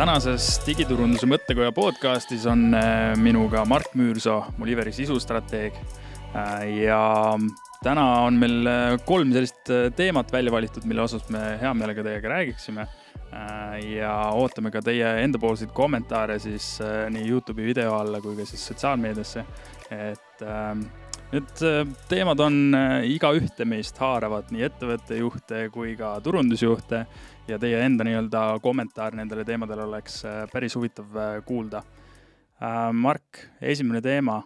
Tänases digiturunduse mõttekoja podcastis on minuga Mark Müürsoo, Moliveri sisustrateeg. Ja täna on meil 3 sellist teemat välja valitud, mille osas me hea meelega teiega räägiksime. Ja ootame ka teie endapoolseid kommentaare siis nii YouTube'i video alla kui ka siis sotsiaalmeediasse. Et need teemad on iga ühte meist haaravad nii ettevõtte juhte kui ka turundusjuhte ja teie enda nii-öelda kommentaar nendele teemadele oleks päris huvitav kuulda. Mark, esimene teema,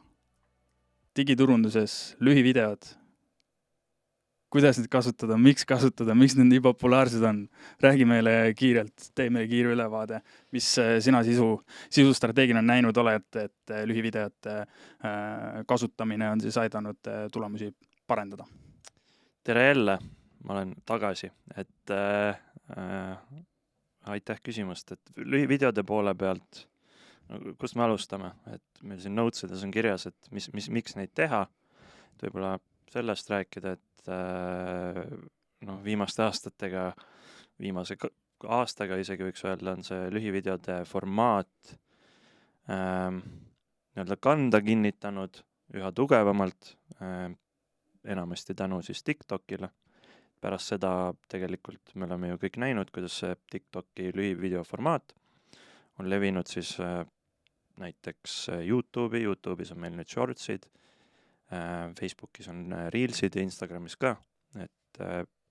digiturunduses, lühivideod. Kuidas neid kasutada, miks need nii populaarsed on? Räägi meile kiirelt, tee meile kiire ülevaade, mis sina sisustrateegina näinud oled, et lühivideote kasutamine on siis aidanud tulemusi parendada. Tere jälle, ma olen tagasi, et aitäh küsimust, et lühivideode poole pealt, kust me alustame, et meil siin notesides on kirjas, et miks neid teha, et võib-olla sellest rääkida, et viimaste aastatega, viimase aastaga isegi võiks öelda, on see lühivideode formaat kanda kinnitanud üha tugevamalt, enamasti tänu siis TikTokile. Pärast seda tegelikult me oleme ju kõik näinud, kuidas see TikToki lühivideo formaat on levinud siis näiteks YouTube'is on meil nüüd shortsid, Facebookis on Reelsid ja Instagramis ka, et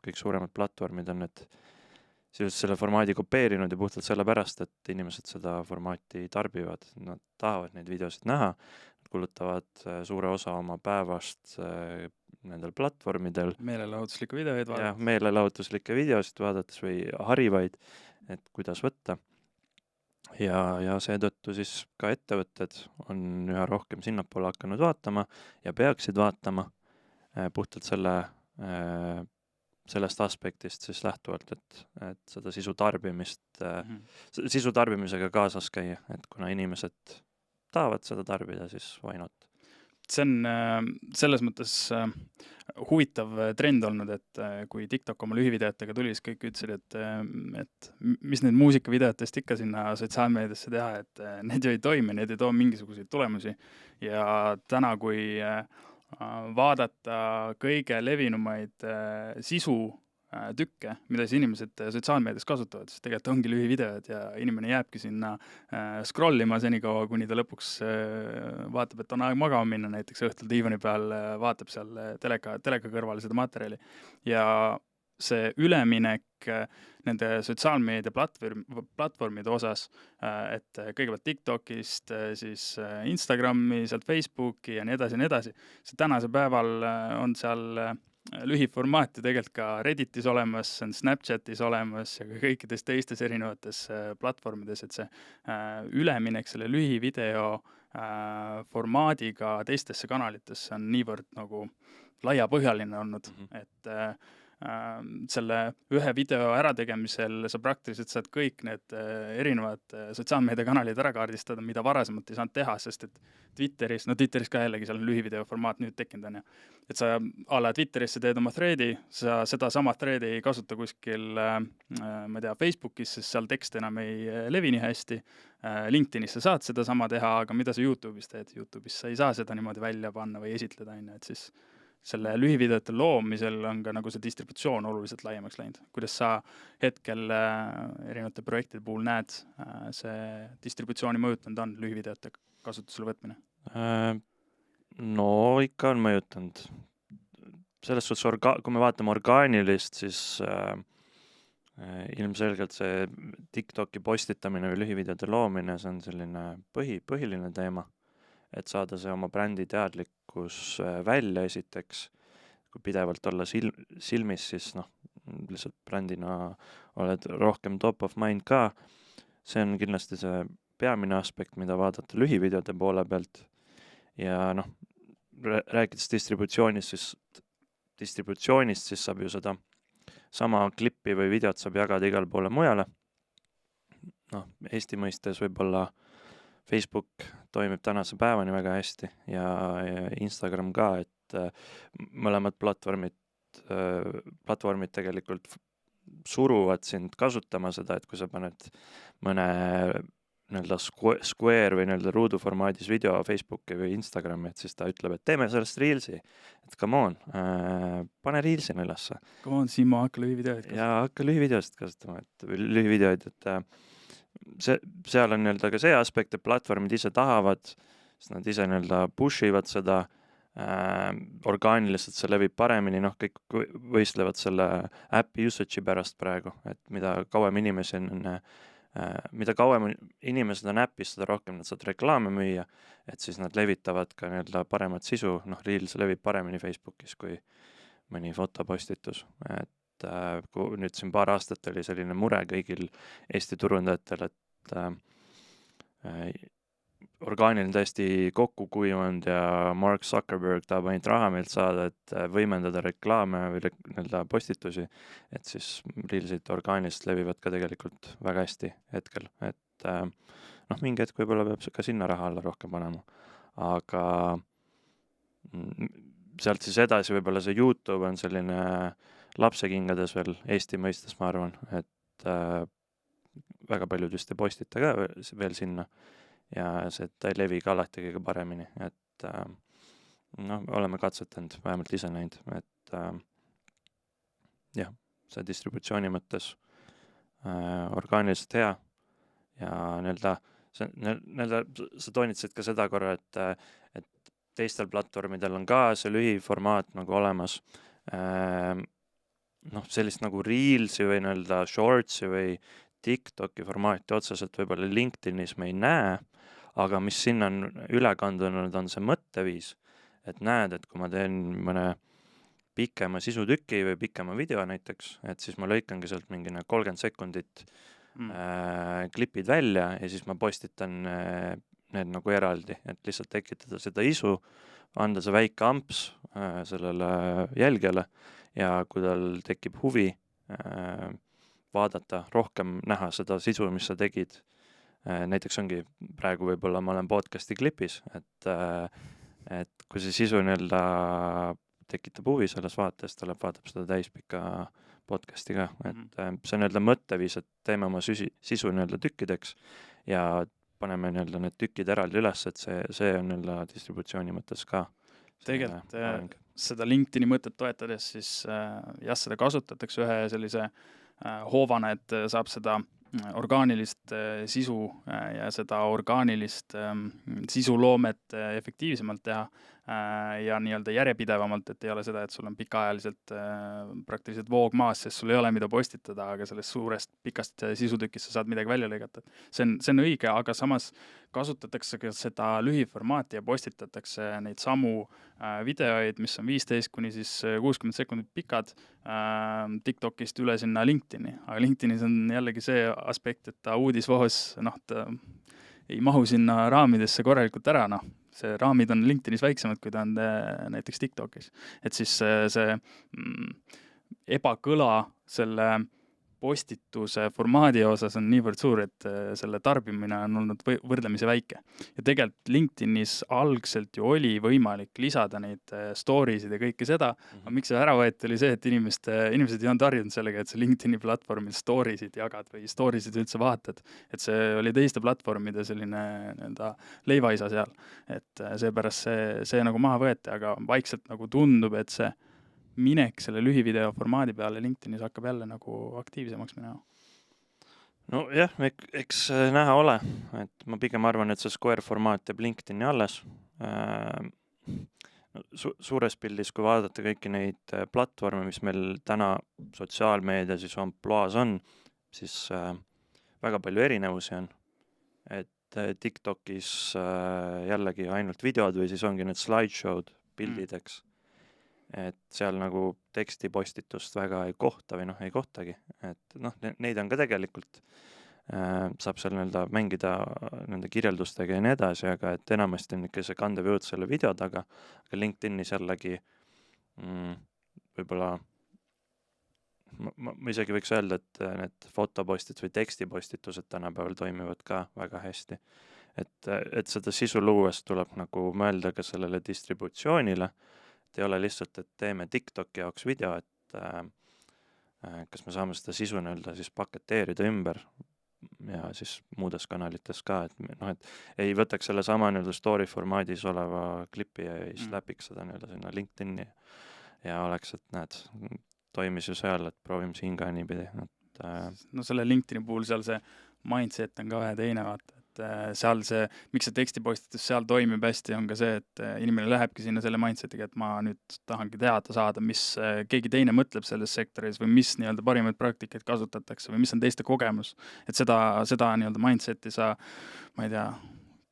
kõik suuremad platvormid on need selle formaadi kopeerinud ja puhtalt sellepärast, et inimesed seda formaati tarbivad. Nad tahavad neid videosid näha, nad kulutavad suure osa oma päevast nendel platvormidel. Meelelahutuslikke videoid vaadates. Ja, meelelahutuslikke videosid vaadates või harivaid, et kuidas võtta. Ja seetõttu siis ka ettevõtted on üha rohkem sinnapoole hakanud vaatama ja peaksid vaatama puhtalt sellest aspektist siis lähtuvalt, et seda sisu tarbimisega kaasas käia, et kuna inimesed tahavad seda tarbida, siis why not? See on selles mõttes huvitav trend olnud, et kui TikTok oma lühivideotega tuli, siis kõik ütlesid, et mis need muusikavideotest ikka sinna sotsiaalmeediasse teha, et need ju ei toimi, need ei too mingisuguseid tulemusi. Ja täna, kui vaadata kõige levinumaid sisu tükke, mida siis inimesed sotsiaalmeedias kasutavad, siis tegelikult ongi lühivideod ja inimene jääbki sinna scrollima senikaua, kuni ta lõpuks vaatab, et on aeg magama minna, näiteks õhtul diivani peal vaatab seal teleka kõrval seda materjali. Ja see üleminek nende sotsiaalmeedia platvormide osas, et kõigepealt TikTokist, siis Instagrami, sealt Facebooki ja nii edasi. See tänase päeval on seal lühiformaat ju tegelikult ka Redditis olemas, on Snapchatis olemas ja kõikides teistes erinevates platvormides, et see üleminek selle lühivideo formaadiga teistesse kanalitesse on niivõrd nagu laiapõhjaline olnud, et selle ühe video ärategemisel sa praktiliselt saad kõik need erinevad sotsiaalmeediakanalid ära kaardistada, mida varasemalt ei saanud teha, sest et Twitteris ka jällegi seal on lühivideo formaat nüüd tekkinud on. Et sa Twitterisse teed oma threadi, sa seda sama threadi ei kasuta kuskil Facebookis, sest seal tekst enam ei levi nii hästi. LinkedInis sa saad seda sama teha, aga mida sa YouTube'is teed? YouTube'is sa ei saa seda niimoodi välja panna või esitleda, et siis selle lühivideote loomisel on ka nagu see distributsioon oluliselt laiemaks läinud. Kuidas sa hetkel erinevate projektide puhul näed see distributsiooni mõjutanud on lühivideote kasutusele võtmine? No ikka on mõjutanud. Selles suhtes, kui me vaatame orgaanilist, siis ilmselgelt see TikToki postitamine või lühivideote loomine, see on selline põhiline teema. Et saada see oma brändi teadlikkus välja esiteks, kui pidevalt olla silmis, siis lihtsalt brändina oled rohkem top of mind ka. See on kindlasti see peamine aspekt, mida vaadata lühivideote poole pealt. Ja rääkides distributsioonist, siis saab ju seda sama klippi või videot saab jagada igal poole mujale. Eesti mõistes võib-olla Facebook toimib tänase päevani väga hästi ja Instagram ka, et mõlemad platvormid tegelikult suruvad sind kasutama seda, et kui sa paned mõne nii-öelda square või nii-öelda ruuduformaadis video Facebooki või Instagrami, et siis ta ütleb, et teeme sellest Reelsi. Et come on, pane Reelsina ülesse. Come on, Simo, hakka lühivideoid kasutama. Ja hakka lühivideost kasutama, et lühivideoid, et seal on nii-öelda ka see aspekt, et platvormid ise tahavad, sest nad ise nii-öelda push ivad seda, orgaaniliselt see levib paremini, kõik võistlevad selle äppi usage'i pärast praegu, et mida kauem inimesed on äppis, seda rohkem nad saavad reklaame müüa, et siis nad levitavad ka nii-öelda paremat sisu, Reels levib paremini Facebookis kui mõni fotopostitus, et kui nüüd siin paar aastat oli selline mure kõigil Eesti turundajatel, et orgaaniline täiesti kokku kuivanud ja Mark Zuckerberg tahab ainult raha meilt saada, et võimendada reklaame või nii-öelda postitusi, et siis Reelsid orgaaniliselt levivad ka tegelikult väga hästi hetkel, et mingi hetk võib-olla peab ka sinna raha alla rohkem panema, aga sealt siis edasi võib-olla see YouTube on selline lapsekingades veel Eesti mõistes, ma arvan, et väga paljud just ei postita ka veel sinna ja see, et ta ei levi ka alati kõige paremini, et oleme katsetanud, vähemalt ise näinud, et jah, see distributsiooni mõttes orgaaniliselt hea ja nii-öelda sa toonitasid ka seda korra, et teistel platvormidel on ka see lühiformaat nagu olemas, sellist nagu Reelsi või nii-öelda Shortsi või TikToki formaati otseselt võib-olla LinkedInis me ei näe, aga mis sinna on üle kandunud, on see mõtteviis, et näed, et kui ma teen mõne pikema sisutüki või pikema video näiteks, et siis ma lõikangi sealt mingi 30 sekundit klipid välja ja siis ma postitan need nagu eraldi, et lihtsalt tekitada seda isu, anda see väike amps sellele jälgele ja kui tal tekib huvi vaadata, rohkem näha seda sisu, mis sa tegid. Näiteks ongi praegu võib-olla ma olen podcasti klipis, et kui see sisu nii-öelda tekitab huvi selles vaates, ta vaatab seda täispika podcasti ka, et see on nii-öelda mõtteviis, et teeme oma sisu nii-öelda tükkideks ja paneme nii-öelda need tükid eraldi üles, et see on nii-öelda distributsiooni mõttes ka. Tegelikult seda LinkedIni mõtet toetades, siis seda kasutatakse ühe sellise hoovana, et saab seda orgaanilist sisu ja seda orgaanilist sisuloomet efektiivsemalt teha ja nii-öelda järjepidevamalt, et ei ole seda, et sul on pikaajaliselt praktiliselt voog maas, sest sul ei ole mida postitada, aga sellest suurest pikast sisutükist sa saad midagi välja lõigata. See on õige, aga samas kasutatakse ka seda lühiformaati ja postitatakse neid samu videoid, mis on 15 kuni siis 60 sekundit pikad TikTokist üle sinna LinkedIni. Aga LinkedInis on jällegi see aspekt, et ta uudisvoos, ta ei mahu sinna raamidesse korralikult ära, see raamid on LinkedInis väiksemad, kui ta on näiteks TikTokis. Et siis see ebakõla selle postituse formaadi osas on niivõrd suur, et selle tarbimine on olnud võrdlemisi väike. Ja tegelikult LinkedInis algselt ju oli võimalik lisada neid stories'id ja kõike seda, aga miks see ära võeti, oli see, et inimesed ei olnud harjunud sellega, et see LinkedIni platvormil stories'id jagad või stories'id üldse vaatad. Et see oli teiste platvormide selline leivaisa seal. Et seepärast see nagu maha võeti, aga vaikselt nagu tundub, et see minek selle lühivideo formaadi peale LinkedInis hakkab jälle nagu aktiivsemaks minema. No jah, eks näha ole, et ma pigem arvan, et see Square formaat jääb LinkedIni alles. Suures pildis, kui vaadata kõiki neid platvorme, mis meil täna sotsiaalmeedia siis ampluaas on, siis väga palju erinevusi on. Et TikTokis jällegi ainult videod või siis ongi need slideshow'd pildideks. Et seal nagu tekstipostitust väga ei kohta või ei kohtagi. Et neid on ka tegelikult, saab seal mängida nende kirjeldustega ja nii edasi, aga et enamasti on ikka see kandev jõud selle video taga, aga LinkedInis jällegi võib-olla ma isegi võiks öelda, et need fotopostitused või tekstipostitused tänapäeval toimivad ka väga hästi. Et seda sisu luues tuleb nagu mõelda ka sellele distributsioonile, et ei ole lihtsalt, et teeme TikToki jaoks video, et kas me saame seda sisu nii-öelda siis paketeerida ümber ja siis muudes kanalites ka, et noh, et ei võtaks selle sama nii-öelda story formaadis oleva klipi ja siis läpiks seda nii-öelda sinna LinkedIni ja oleks, et näed, toimis ju seal, et proovime siin ka niipidi. No selle LinkedIni puhul seal see mindset on ka vähe teine, vaata, et seal see, miks see tekstipostitus seal toimib hästi, on ka see, et inimene lähebki sinna selle mindsetiga, et ma nüüd tahangi teada saada, mis keegi teine mõtleb selles sektoris või mis nii-öelda parimaid praktikaid kasutatakse või mis on teiste kogemus. Et seda nii-öelda mindseti sa, ma ei tea,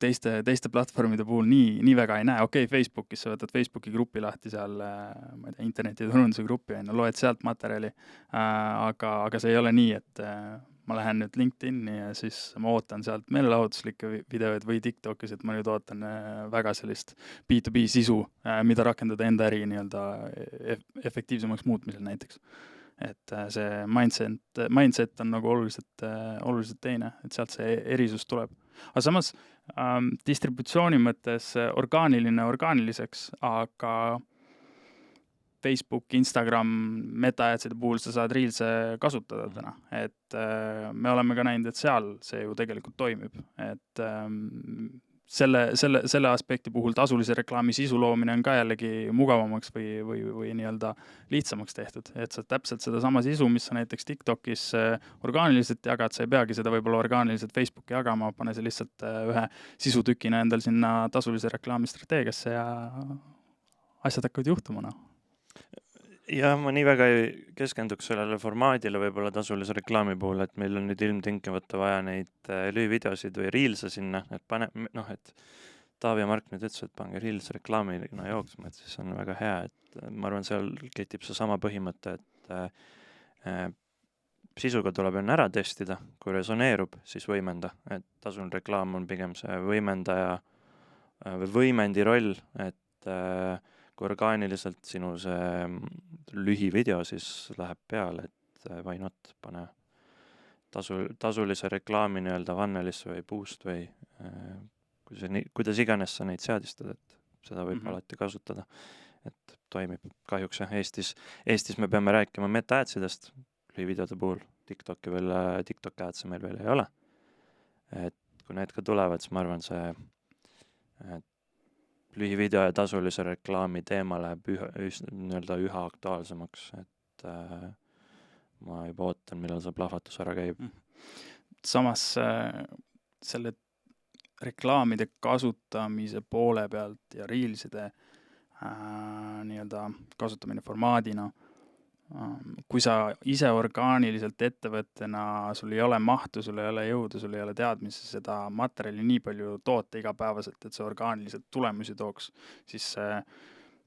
teiste platvormide puhul nii väga ei näe. Okei, Facebookis sa võtad Facebooki grupi lahti seal, ma ei tea, internetiturunduse grupi, loed sealt materjali, aga see ei ole nii, et ma lähen nüüd LinkedIn'i ja siis ma ootan sealt meelelahutuslikke videoid või TikTokis, et ma nüüd ootan väga sellist B2B sisu, mida rakendada enda äri nii-öelda efektiivsemaks muutmisel näiteks. Et see mindset on nagu oluliselt teine, et sealt see erisus tuleb. Aga samas distributsiooni mõttes orgaaniliseks, aga Facebook, Instagram, meta-ajatside puhul sa saad Reelse kasutada täna. Et me oleme ka näinud, et seal see ju tegelikult toimib. Et selle aspekti puhul tasulise reklaami sisu loomine on ka jällegi mugavamaks või nii-öelda lihtsamaks tehtud. Et sa täpselt seda sama sisu, mis sa näiteks TikTokis orgaaniliselt jagad, sa ei peagi seda võib-olla orgaaniliselt Facebooki jagama, pane see lihtsalt ühe sisutükina endal sinna tasulise reklaami strateegiasse ja asjad hakkavad juhtuma. Ja ma nii väga ei keskenduks sellele formaadile võib-olla tasulise reklaami puhul, et meil on nüüd ilmtingimata vaja neid lühivideosid või Reelse sinna, et Taavi ja Mark nüüd ütles, et pange Reelse reklaamina jooksma, et siis on väga hea, et ma arvan, seal kehtib see sama põhimõte, et sisuga tuleb enne ära testida, kui resoneerub, siis võimenda, et tasuline reklaam on pigem see võimendaja või võimendi roll, et kui orgaaniliselt sinu see lühivideo siis läheb peale, et why not, pane tasulise reklaami nii-öelda vannelisse või boost või kuidas iganes sa neid seadistad, et seda võib alati kasutada, et toimib kahjuks. Eestis me peame rääkima meta-adsidest lühivideode puhul, TikTok adse meil veel ei ole. Et kui need ka tulevad, siis ma arvan, see lühivideo ja tasulise reklaami teema läheb üha aktuaalsemaks, et ma juba ootan, millal see plahvatus ära käib. Samas selle reklaamide kasutamise poole pealt ja Reelside nii-öelda kasutamine formaadina, kui sa ise orgaaniliselt ettevõttena, sul ei ole mahtu, sul ei ole jõudu, sul ei ole teadmisi seda materjali nii palju toota igapäevaselt, et see orgaaniliselt tulemusi tooks, siis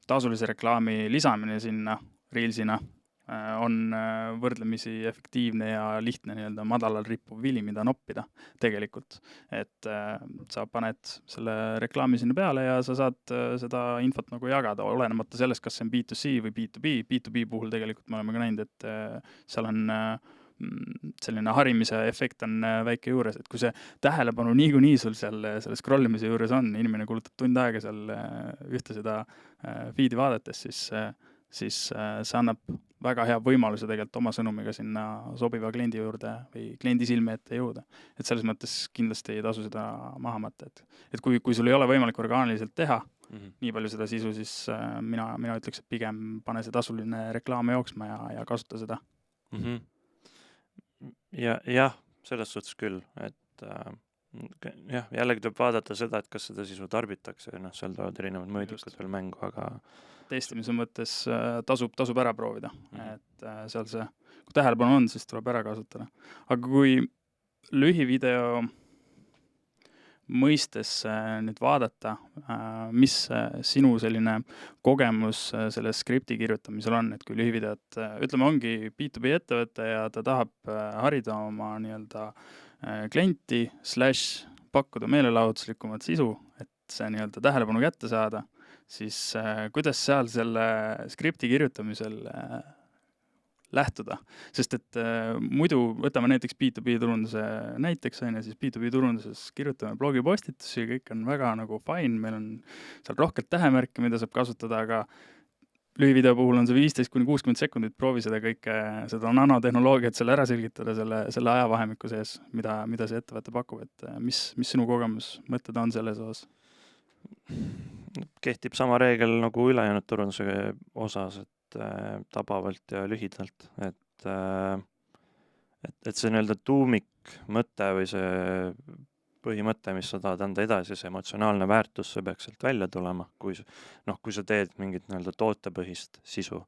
tasulise reklaami lisamine sinna Reelsina on võrdlemisi efektiivne ja lihtne nii-öelda madalal rippuv vili, mida noppida tegelikult. Et sa paned selle reklaami sinna peale ja sa saad seda infot nagu jagada, olenemata sellest, kas see on B2C või B2B. B2B puhul tegelikult me oleme ka näinud, et seal on selline harimise efekt on väike juures, et kui see tähelepanu niikuinii sul selle scrollimise juures on, inimene kulutab tund aega seal ühte seda feed'i vaadates, siis see annab väga hea võimaluse tegelikult oma sõnumiga sinna sobiva kliendi juurde või kliendi silme ette jõuda. Et selles mõttes kindlasti ei tasu seda maha matta. Et kui sul ei ole võimalik orgaaniliselt teha nii palju seda sisu, siis mina ütleks, et pigem pane see tasuline reklaam jooksma ja kasuta seda. Ja selles suhtes küll, et jällegi tuleb vaadata seda, et kas seda sisu tarbitakse, seal tulevad erinevad mõõdikud veel mängu, aga testimise mõttes tasub ära proovida, et seal see, kui tähelepanu on, siis tuleb ära kasutada. Aga kui lühivideo mõistes nüüd vaadata, mis sinu selline kogemus selle skripti kirjutamisel on, et kui lühivideot, ütleme, ongi B2B ettevõte ja ta tahab harida oma nii-öelda klienti / pakkuda meelelahutuslikumat sisu, et see nii-öelda tähelepanu kätte saada, siis kuidas seal selle skripti kirjutamisel lähtuda? Sest et muidu võtame näiteks B2B turunduse näiteks, siis B2B turunduses kirjutame blogipostitusi, kõik on väga nagu fine, meil on seal rohkelt tähemärke, mida saab kasutada, aga lühivideo puhul on see 15-60 sekundit, proovi seda kõike, seda nanotehnoloogiat selle ära selgitada selle ajavahemiku sees, mida see ettevõte pakub, et mis sinu kogemus, mõtted on selles osas? Kehtib sama reegel nagu ülejäänud turunduse osas, et tabavalt ja lühidalt, et see nii-öelda tuumikmõte või see põhimõte, mis sa tahad anda edasi, see emotsionaalne väärtus, see peaks sealt välja tulema, kui sa teed mingit nii-öelda tootepõhist sisu.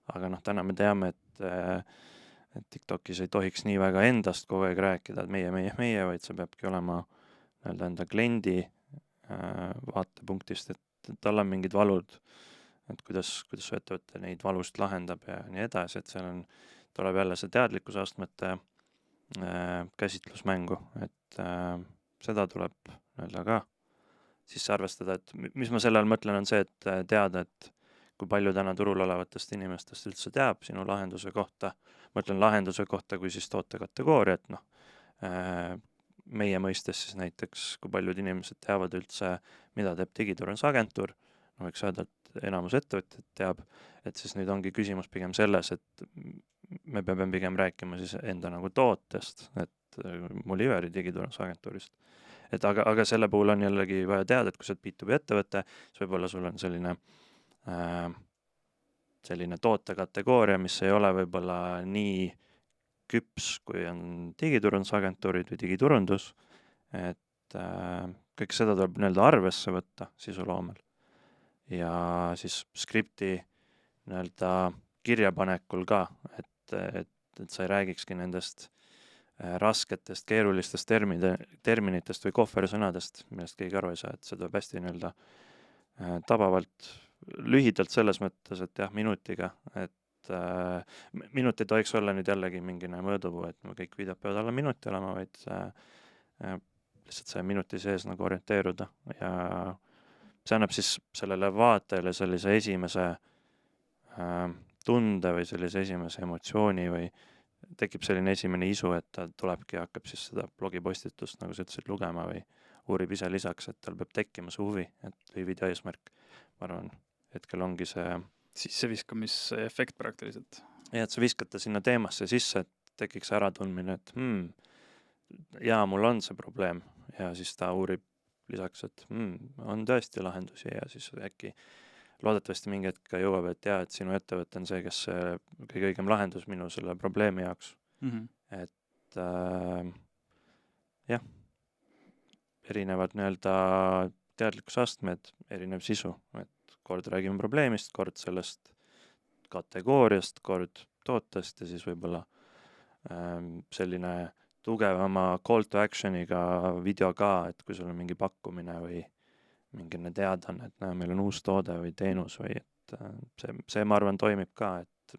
Aga täna me teame, et TikTokis ei tohiks nii väga endast kogu aeg rääkida, et meie, vaid see peabki olema nii-öelda enda kliendi vaatepunktist, et tal on mingid valud, et kuidas su ettevõte neid valust lahendab ja nii edasi, et seal tuleb jälle see teadlikkuse astmete käsitlusmängu, et seda tuleb nii-öelda ka sisse arvestada, et mis ma selle all mõtlen, on see, et teada, et kui palju täna turul olevatest inimestest üldse teab sinu lahenduse kohta, mõtlen lahenduse kohta kui siis tootekategooria, et meie mõistes siis näiteks, kui paljud inimesed teavad üldse, mida teeb digiturandusagentuur, võiks öelda, et enamus ettevõtjad teab, et siis nüüd ongi küsimus pigem selles, et me peame pigem rääkima siis enda nagu tootest, et Muliveri digiturandusagentuurist. Et aga selle puhul on jällegi vaja teada, et kui sa oled B2B ettevõte, siis võib-olla sul on selline tootekategooria, mis ei ole võib-olla nii küps, kui on digiturandusagentuurid või digiturundus, et kõik seda tuleb nii-öelda arvesse võtta sisuloomel. Ja siis skripti nii-öelda kirjapanekul ka, et sa ei räägikski nendest rasketest, keerulistest terminitest või kohversõnadest, millest keegi aru ei saa, et see tuleb hästi nii-öelda tabavalt lühidalt selles mõttes, et jah, minutiga, et minut ei tohiks olla nüüd jällegi mingine mõõdupuu, et kõik videod peavad alla minuti olema, vaid lihtsalt see minuti sees nagu orienteeruda ja see annab siis sellele vaatajale sellise esimese tunde või sellise esimese emotsiooni või tekib selline esimene isu, et ta tulebki ja hakkab siis seda blogipostitust, nagu sa ütlesid, lugema või uurib ise lisaks, et tal peab tekkima see huvi, et või video eesmärk, ma arvan, hetkel ongi see sisseviskamisefekt praktiliselt. Ja, et sa viskad ta sinna teemasse sisse, et tekiks äratundmine, et jaa, mul on see probleem ja siis ta uurib lisaks, et on tõesti lahendusi ja siis äkki loodetavasti mingi hetk ka jõuab, et jaa, et sinu ettevõte on see, kes kõige õigem lahendus minu selle probleemi jaoks. Et jah, erinevad nii-öelda teadlikkusastmed, erinev sisu, et kord räägime probleemist, kord sellest kategooriast, kord tootest ja siis võib-olla selline tugevama call to action'iga video ka, et kui sul on mingi pakkumine või mingine teadane, et meil on uus toode või teenus või et see ma arvan toimib ka, et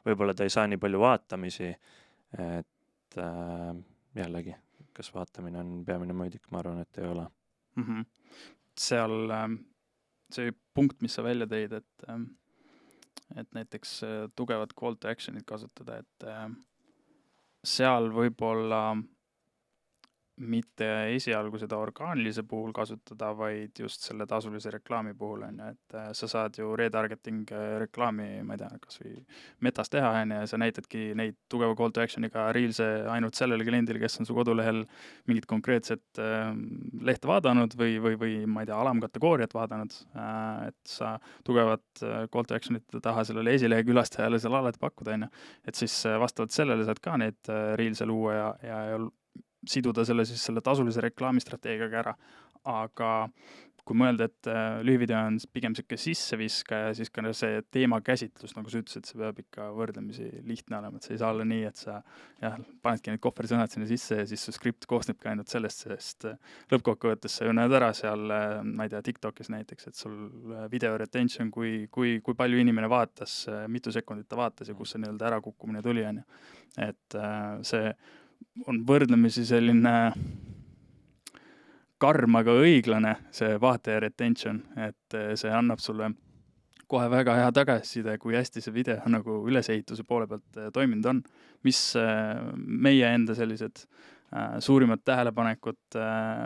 võib-olla ta ei saa nii palju vaatamisi, et jällegi, kas vaatamine on peamine mõõdik, ma arvan, et ei ole. Seal see punkt, mis sa välja tõid, et näiteks tugevad call to action'id kasutada, et seal võib-olla mitte esialgu seda orgaanilise puhul kasutada, vaid just selle tasulise reklaami puhul on ju, et sa saad ju retargeting reklaami, ma ei tea, kas või metas teha on ja sa näitadki neid tugeva call to action'iga reelse ainult sellele kliendile, kes on su kodulehel mingit konkreetset lehte vaadanud või ma ei tea, alamkategooriat vaadanud, et sa tugevat call to action'ite taha sellele esilehe külastajale seal alati pakkuda on ju, et siis vastavalt sellele saad ka neid reelse luua ja siduda selle tasulise reklaamistrateegiaga ära. Aga kui mõelda, et lühivideo on pigem siuke sisseviska ja siis ka see teema käsitlus, nagu sa ütlesid, see peab ikka võrdlemisi lihtne olema, et see ei saa olla nii, et sa panedki need kohverisõnad sinna sisse ja siis su skript koosnebki ainult sellest, sest lõppkokkuvõttes sa ju näed ära seal, ma ei tea, TikTokis näiteks, et sul video retention, kui palju inimene vaatas, mitu sekundit ta vaatas ja kus see nii-öelda ärakukkumine tuli on ju. Et see on võrdlemisi selline karm, aga õiglane see vaataja retention, et see annab sulle kohe väga hea tagasiside, kui hästi see video nagu ülesehituse poole pealt toiminud on. Mis meie enda sellised suurimad tähelepanekud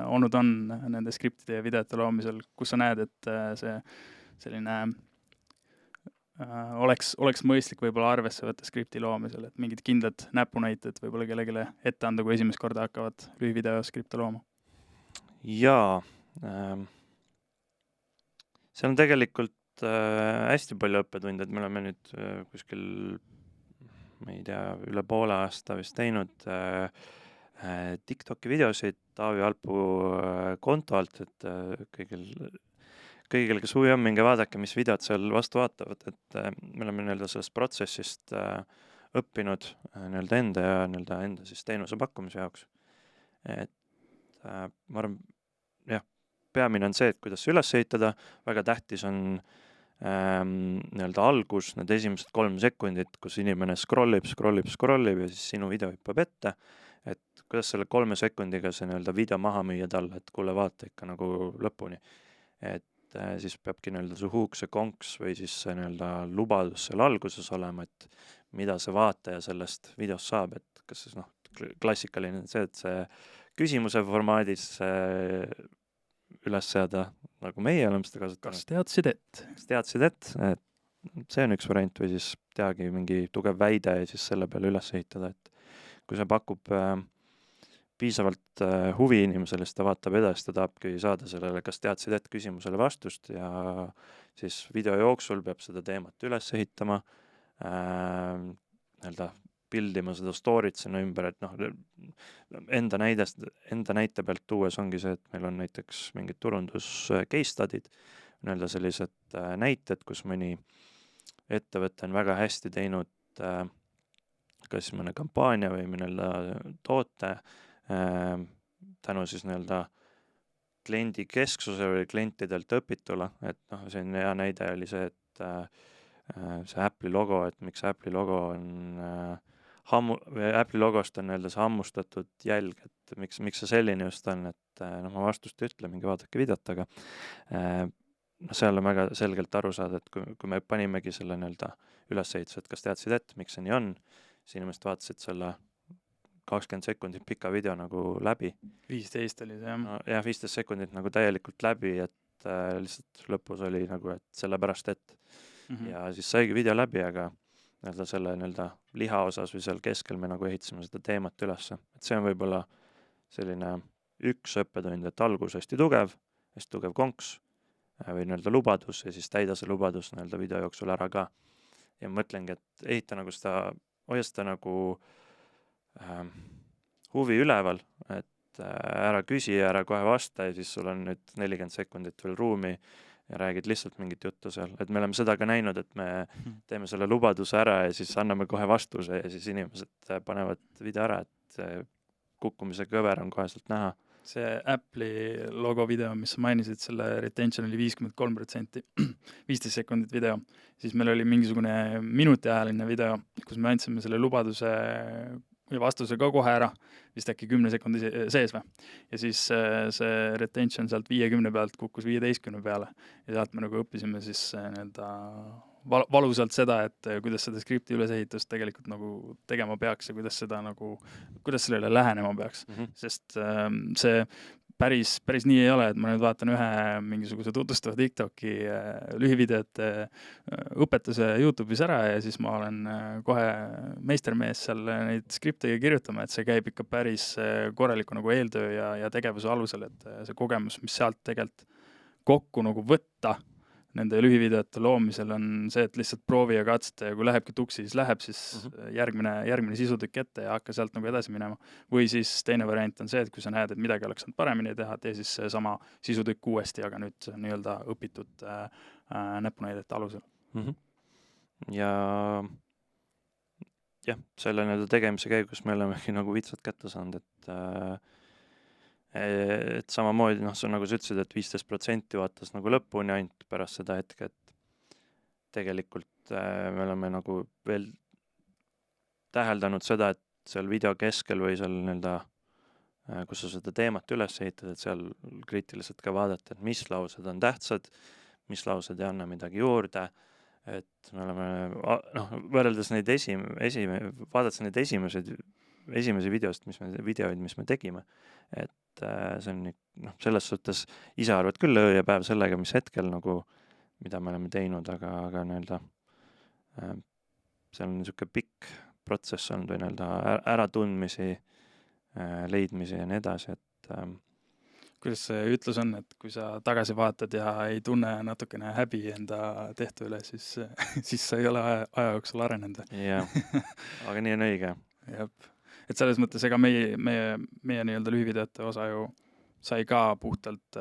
olnud on nende skriptide ja videote loomisel, kus sa näed, et see selline oleks mõistlik võib-olla arvesse võtta skripti loomisel, et mingid kindlad näpunäited võib-olla kellegile ette anda, kui esimest korda hakkavad lühivideo skripte looma. Jaa, see on tegelikult hästi palju õppetunde, et me oleme nüüd kuskil, ma ei tea, üle poole aasta vist teinud TikToki videosid Taavi Alpu konto alt, et kõigil, kes huvi on, minge vaadake, mis videod seal vastu vaatavad, et me oleme nii-öelda sellest protsessist õppinud nii-öelda enda siis teenuse pakkumise jaoks. Et ma arvan, jah, peamine on see, et kuidas see üles ehitada, väga tähtis on nii-öelda algus, need esimesed 3 sekundit, kus inimene scrollib ja siis sinu video hüppab ette, et kuidas selle 3 sekundiga see nii-öelda video maha müüa talle, et kuule, vaata ikka nagu lõpuni. Et siis peabki nii-öelda su hook, see konks või siis see nii-öelda lubadus seal alguses olema, et mida see vaataja sellest videost saab, et kas siis klassikaline see, et see küsimuse formaadis üles seada, nagu meie oleme seda kasutanud. Kas teadsid, et? See on üks variant või siis teagi mingi tugev väide ja siis selle peale üles ehitada, et kui see pakub piisavalt huvi inimesele, siis ta vaatab edasi, ta tahabki saada sellele, kas teadsid, et küsimusele vastust ja siis video jooksul peab seda teemat üles ehitama, pildima seda story't sinna ümber, et enda näite pealt tuues ongi see, et meil on näiteks mingid turundus case study'd, sellised näited, kus mõni ettevõte on väga hästi teinud kas mõne kampaania või toote tänu siis kliendi kesksuse või klientidelt õpitule, et see on hea näide oli see, et see Apple'i logo, et miks Apple'i logo on Apple'i logost on see hammustatud jälg, et miks see selline just on, et ma vastust ei ütle, mingi vaadake videot, aga seal on väga selgelt aru saada, et kui me panimegi selle ülesehituse, et kas teadsid, et miks see nii on, siis inimesed vaatasid selle 20 sekundit pika video nagu läbi. 15 oli see, jah. Jah, 15 sekundit nagu täielikult läbi, et lihtsalt lõpus oli nagu, et sellepärast, et ja siis saigi video läbi, aga selle liha osas või seal keskel me nagu ehitasime seda teemat ülesse. Et see on võib-olla selline üks õppetund, et algus hästi tugev konks või lubadus ja siis täida see lubadus video jooksul ära ka. Ja mõtlengi, et ehita nagu seda, hoia seda nagu huvi üleval, et ära küsi, ära kohe vasta ja siis sul on nüüd 40 sekundit veel ruumi ja räägid lihtsalt mingit juttu seal. Et me oleme seda ka näinud, et me teeme selle lubaduse ära ja siis anname kohe vastuse ja siis inimesed panevad video ära, et kukkumise kõver on koheselt näha. See Apple'i logo video, mis sa mainisid, selle retention oli 53%, 15 sekundit video. Siis meil oli mingisugune minutiajaline video, kus me andsime selle lubaduse ja vastuse ka kohe ära, vist äkki 10 sekundi sees või. Ja siis see retention sealt 50 pealt kukkus 15 peale ja sealt me nagu õppisime siis valusalt seda, et kuidas seda skripti ülesehitust tegelikult nagu tegema peaks ja kuidas sellele lähenema peaks. Sest see päris nii ei ole, et ma nüüd vaatan ühe mingisuguse tutvustava TikToki lühivideot õpetuse YouTube'is ära ja siis ma olen kohe meistermees seal neid skripte kirjutama, et see käib ikka päris korraliku nagu eeltöö ja tegevuse alusel, et see kogemus, mis sealt tegelikult kokku nagu võtta nende lühivideote loomisel on see, et lihtsalt proovi ja katseta ja kui lähebki tuksi, siis läheb siis järgmine sisutükk ette ja hakka sealt nagu edasi minema. Või siis teine variant on see, et kui sa näed, et midagi oleks saanud paremini teha, tee siis sama sisutükk uuesti, aga nüüd nii-öelda õpitud näpunäidete alusel. Ja jah, selle tegemise käigus me olemegi nagu vitsad kätte saanud, et samamoodi, see on nagu sa ütlesid, et 15% vaatas nagu lõpuni ainult pärast seda hetke, et tegelikult me oleme nagu veel täheldanud seda, et seal video keskel või seal kus sa seda teemat üles ehitad, et seal kriitiliselt ka vaadata, et mis laused on tähtsad, mis laused ei anna midagi juurde, et me oleme võrreldes neid vaadates neid esimesi videoid, mis me tegime, et see on selles suhtes ise arvad küll öö ja päev sellega, mis hetkel mida me oleme teinud, aga seal on niisugune pikk protsess olnud või nii-öelda äratundmisi, leidmisi ja nii edasi, et kuidas see ütlus on, et kui sa tagasi vaatad ja ei tunne natukene häbi enda tehtu üle, siis, siis sa ei ole aja jooksul arenenud. jah, aga nii on õige. Jep. Et selles mõttes ega meie nii-öelda lühivideote osa ju sai ka puhtalt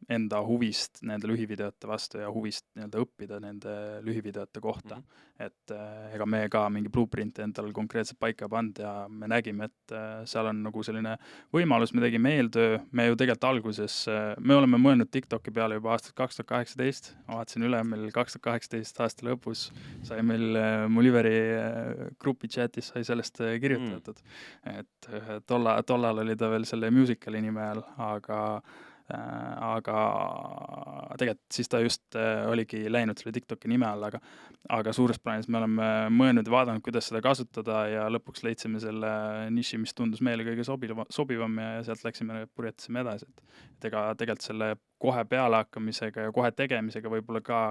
enda huvist nende lühivideote vastu ja huvist nii-öelda õppida nende lühivideote kohta. Et ega me ka mingi blueprint endal konkreetselt paika pand ja me nägime, et seal on nagu selline võimalus, me tegime eeltöö, me ju tegelikult alguses, me oleme mõelnud TikToki peale juba aastat 2018, ma vaatasin üle, meil 2018 aasta lõpus sai meil Muliveri grupi chatis sai sellest kirjutatud. Et tollal oli ta veel selle musicali nime all, aga tegelikult siis ta just oligi läinud selle TikToki nime all, aga suures plaanis me oleme mõelnud ja vaadanud, kuidas seda kasutada ja lõpuks leidsime selle niši, mis tundus meile kõige sobivam ja sealt läksime, purjetasime edasi. Et ega tegelikult selle kohe peale hakkamisega ja kohe tegemisega võib-olla ka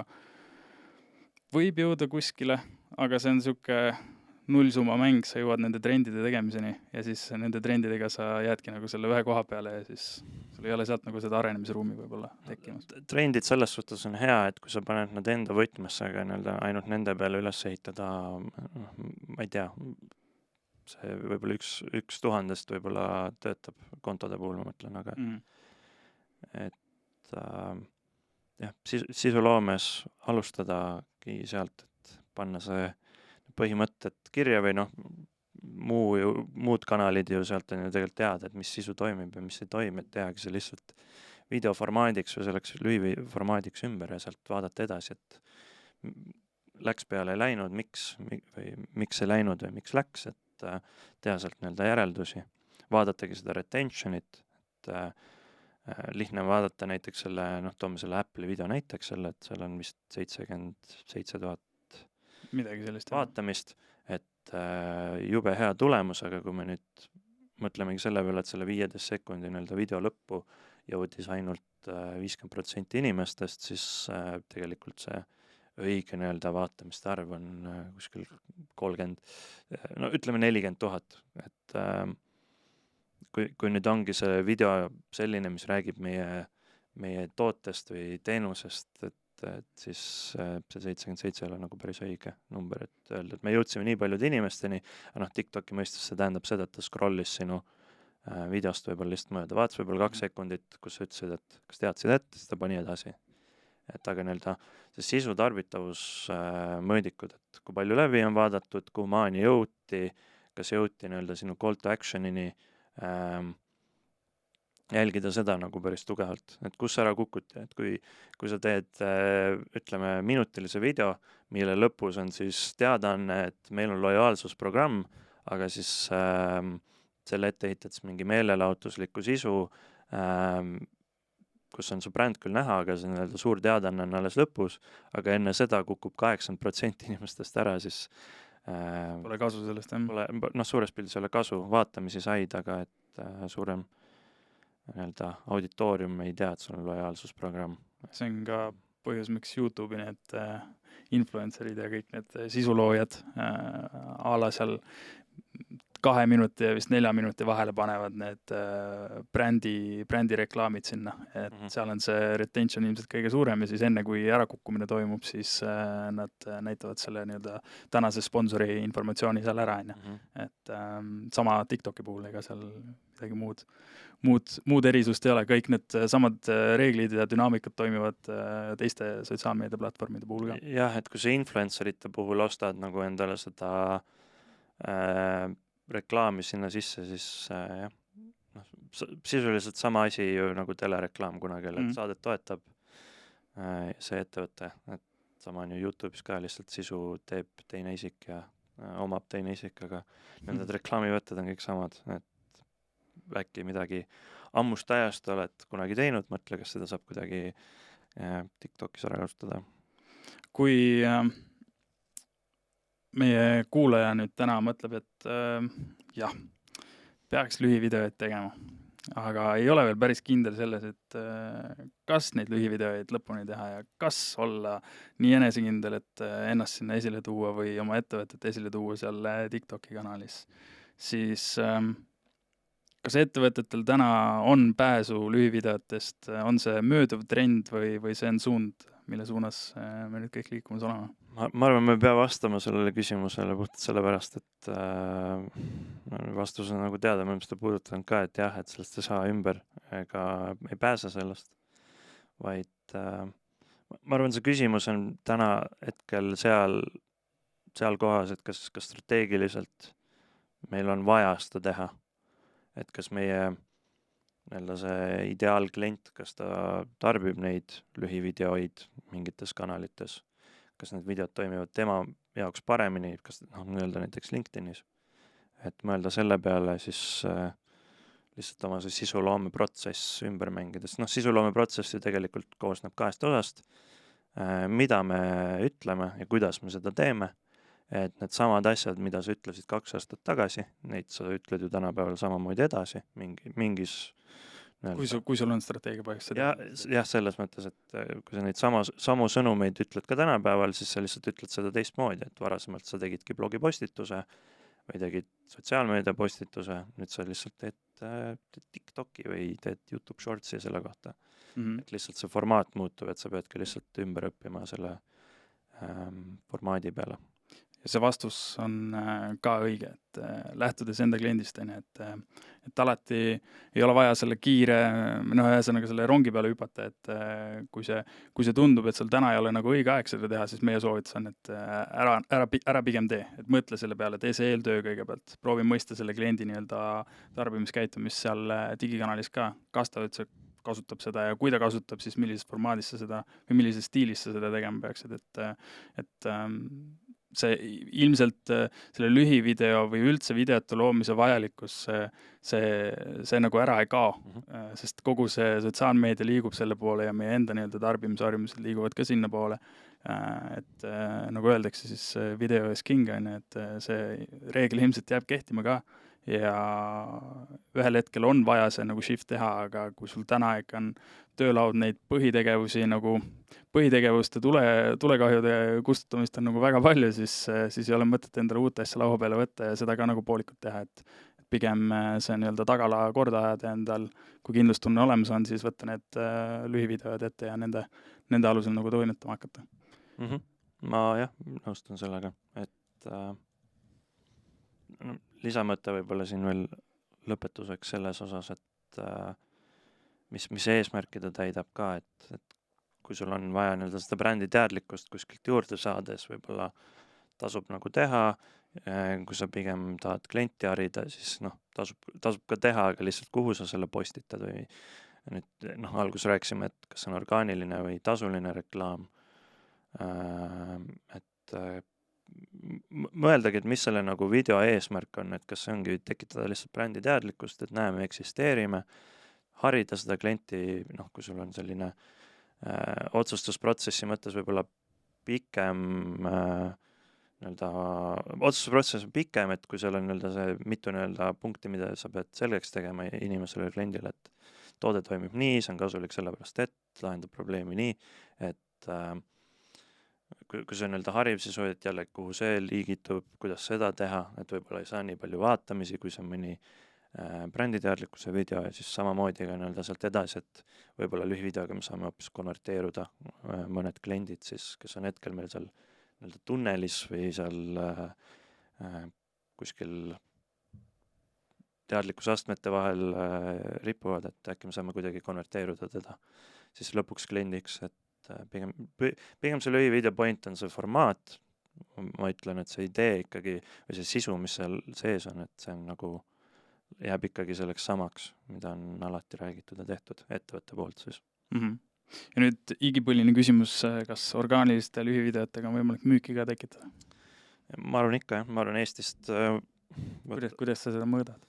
võib jõuda kuskile, aga see on niisugune nullsumma mäng, sa jõuad nende trendide tegemiseni ja siis nende trendidega sa jäädki nagu selle ühe koha peale ja siis sul ei ole sealt nagu seda arenemisruumi võib-olla tekkimas. Trendid selles suhtes on hea, et kui sa paned nad enda võtmesse, aga ainult nende peale üles ehitada, ma ei tea, see võib-olla üks tuhandest võib-olla töötab kontode puhul, ma mõtlen, aga et jah, sisuloomes alustadagi sealt, et panna see põhimõtted kirja või muud kanalid ju sealt on ju tegelikult teada, et mis sisu toimib ja mis ei toimi, et tehagi see lihtsalt videoformaadiks või selleks lühiformaadiks ümber ja sealt vaadata edasi, et läks peale ei läinud, miks ei läinud või miks läks, et teha sealt nii-öelda järeldusi. Vaadatagi seda retentionit, et lihtne vaadata näiteks selle, toome selle Apple'i video näiteks selle, et seal on vist 77 000 midagi sellist vaatamist, et jube hea tulemus, aga kui me nüüd mõtlemegi selle peale, et selle 15 sekundi nii-öelda video lõppu jõudis ainult 50% inimestest, siis tegelikult see õige nii-öelda vaatamiste arv on kuskil 30, ütleme 40 000, et kui nüüd ongi see video selline, mis räägib meie tootest või teenusest, et siis see 77 ei ole nagu päris õige number, et öelda, et me jõudsime nii paljude inimesteni, aga TikToki mõistes see tähendab seda, et ta scrollis sinu videost võib-olla lihtsalt mööda. Vaatas võib-olla 2 sekundit, kus sa ütlesid, et kas teadsid ette, siis ta pani edasi. Et aga nii-öelda see sisu tarbitavus mõõdikud, et kui palju läbi on vaadatud, kuhu maani jõuti, kas jõuti nii-öelda sinu call to actionini, jälgida seda nagu päris tugevalt, et kus ära kukuti, et kui sa teed, ütleme, minutilise video, mille lõpus on siis teadaanne, et meil on lojaalsusprogramm, aga siis selle ette ehitad mingi meelelahutusliku sisu, kus on su bränd küll näha, aga see nii-öelda suur teadaanne on alles lõpus, aga enne seda kukub 80% inimestest ära, siis pole kasu sellest, jah? Suures pildis ei ole kasu, vaatamisi said, aga et suurem nii-öelda auditoorium ei tea, et sul on lojaalsusprogramm. See on ka põhjus, miks YouTube'i need influencerid ja kõik need sisuloojad ala seal 2 minuti ja vist 4 minuti vahele panevad need brändi reklaamid sinna, et seal on see retention ilmselt kõige suurem ja siis enne, kui ärakukkumine toimub, siis nad näitavad selle nii-öelda tänase sponsori informatsiooni seal ära, et sama TikToki puhul, ega seal midagi muud erisust ei ole, kõik need samad reeglid ja dünaamikad toimivad teiste sotsiaalmeediaplatvormide puhul ka. Jah, et kui sa influencerite puhul ostad nagu endale seda reklaami sinna sisse, siis jah, sisuliselt sama asi ju nagu telereklaam kunagi, et saadet toetab see ettevõte, et sama on ju YouTube'is ka lihtsalt sisu teeb teine isik ja omab teine isik, aga need reklaamivõtted on kõik samad, et äkki midagi ammust ajast oled kunagi teinud, mõtle, kas seda saab kuidagi TikTokis ära kasutada. Kui meie kuulaja nüüd täna mõtleb, et jah, peaks lühivideoid tegema, aga ei ole veel päris kindel selles, et kas neid lühivideoid lõpuni teha ja kas olla nii enesekindel, et ennast sinna esile tuua või oma ettevõtet esile tuua seal TikToki kanalis. Siis kas ettevõtetel täna on pääsu lühivideotest, on see mööduv trend või see on suund, mille suunas me nüüd kõik liikumas oleme? Ma arvan, me ei pea vastama sellele küsimusele puhtalt sellepärast, et vastus on nagu teada, me oleme seda puudutanud ka, et jah, et sellest ei saa ümber ega ei pääse sellest, vaid ma arvan, see küsimus on täna hetkel seal kohas, et kas strateegiliselt meil on vaja seda teha, et kas meie see ideaalklient, kas ta tarbib neid lühivideoid mingites kanalites, kas need videod toimivad tema jaoks paremini, kas näiteks LinkedInis, et mõelda selle peale siis lihtsalt oma see sisuloome protsess ümber mängides. Sisuloome protsess ju tegelikult koosneb 2 osast, mida me ütleme ja kuidas me seda teeme, et need samad asjad, mida sa ütlesid 2 aastat tagasi, neid sa ütled ju tänapäeval samamoodi edasi, mingis kui sul on strateegia paika seda? Jah, selles mõttes, et kui sa neid samu sõnumeid ütled ka tänapäeval, siis sa lihtsalt ütled seda teistmoodi, et varasemalt sa tegidki blogipostituse või tegid sotsiaalmeedia postituse, nüüd sa lihtsalt teed TikToki või teed YouTube Shortsi selle kohta. Et lihtsalt see formaat muutub, et sa peadki lihtsalt ümber õppima selle formaadi peale. Ja see vastus on ka õige, et lähtudes enda kliendist, et alati ei ole vaja selle kiire, ühesõnaga selle rongi peale hüpata, et kui see tundub, et sul täna ei ole nagu õige aeg seda teha, siis meie soovitus on, et ära pigem tee, et mõtle selle peale, tee see eeltöö kõigepealt, proovi mõista selle kliendi nii-öelda tarbimiskäitumist seal digikanalis ka, kas ta üldse kasutab seda ja kui ta kasutab, siis millises formaadis sa seda või millises stiilis sa seda tegema peaksid, et see ilmselt selle lühivideo või üldse videote loomise vajalikkus, see nagu ära ei kao, sest kogu see sotsiaalmeedia liigub selle poole ja meie enda nii-öelda tarbimisharjumused liiguvad ka sinna poole. Et nagu öeldakse, siis video is king, et see reegel ilmselt jääb kehtima ka ja ühel hetkel on vaja see nagu shift teha, aga kui sul täna ikka on töölaud neid põhitegevusi nagu põhitegevuste tulekahjude kustutamist on nagu väga palju, siis ei ole mõtet endale uut asja laua peale võtta ja seda ka nagu poolikult teha, et pigem see nii-öelda tagala korda ajada endal, kui kindlustunne olemas on, siis võtta need lühivideod ette ja nende alusel nagu toimetama hakata. Ma jah, nõustun sellega, et lisamõte võib-olla siin veel lõpetuseks selles osas, et mis eesmärki ta täidab ka, et kui sul on vaja seda brändi teadlikkust kuskilt juurde saades, võib-olla tasub nagu teha, kui sa pigem tahad klienti harida, siis tasub ka teha, aga lihtsalt kuhu sa selle postitad või nüüd alguses rääkisime, et kas on orgaaniline või tasuline reklaam, et mõeldagi, et mis selle nagu video eesmärk on, et kas see ongi tekitada lihtsalt brändi teadlikkust, et näe, me eksisteerime, harida seda klienti, kui sul on selline otsustusprotsessi mõttes võib-olla pikem, otsustusprotsess on pikem, et kui seal on see mitu punkti, mida sa pead selgeks tegema inimesele kliendile, et toode toimib nii, see on kasulik sellepärast, et lahendab probleemi nii, et kui see on hariv, siis hoiad jälle, kuhu see liigitub, kuidas seda teha, et võib-olla ei saa nii palju vaatamisi, kui see on mõni bränditeadlikkuse video ja siis samamoodi ka sealt edasi, et võib-olla lühivideoga me saame hoopis konverteeruda mõned kliendid siis, kes on hetkel meil seal tunnelis või seal kuskil teadlikkusastmete vahel ripuvad, et äkki me saame kuidagi konverteeruda teda siis lõpuks kliendiks, et pigem see lühivideo point on see formaat, ma ütlen, et see idee ikkagi või see sisu, mis seal sees on, et see on nagu jääb ikkagi selleks samaks, mida on alati räägitud ja tehtud ettevõtte poolt siis. Ja nüüd igipõline küsimus, kas orgaaniliste lühivideotega on võimalik müüki ka tekitada? Ma arvan ikka, jah. Ma arvan Eestist... Kuidas sa seda mõõdad?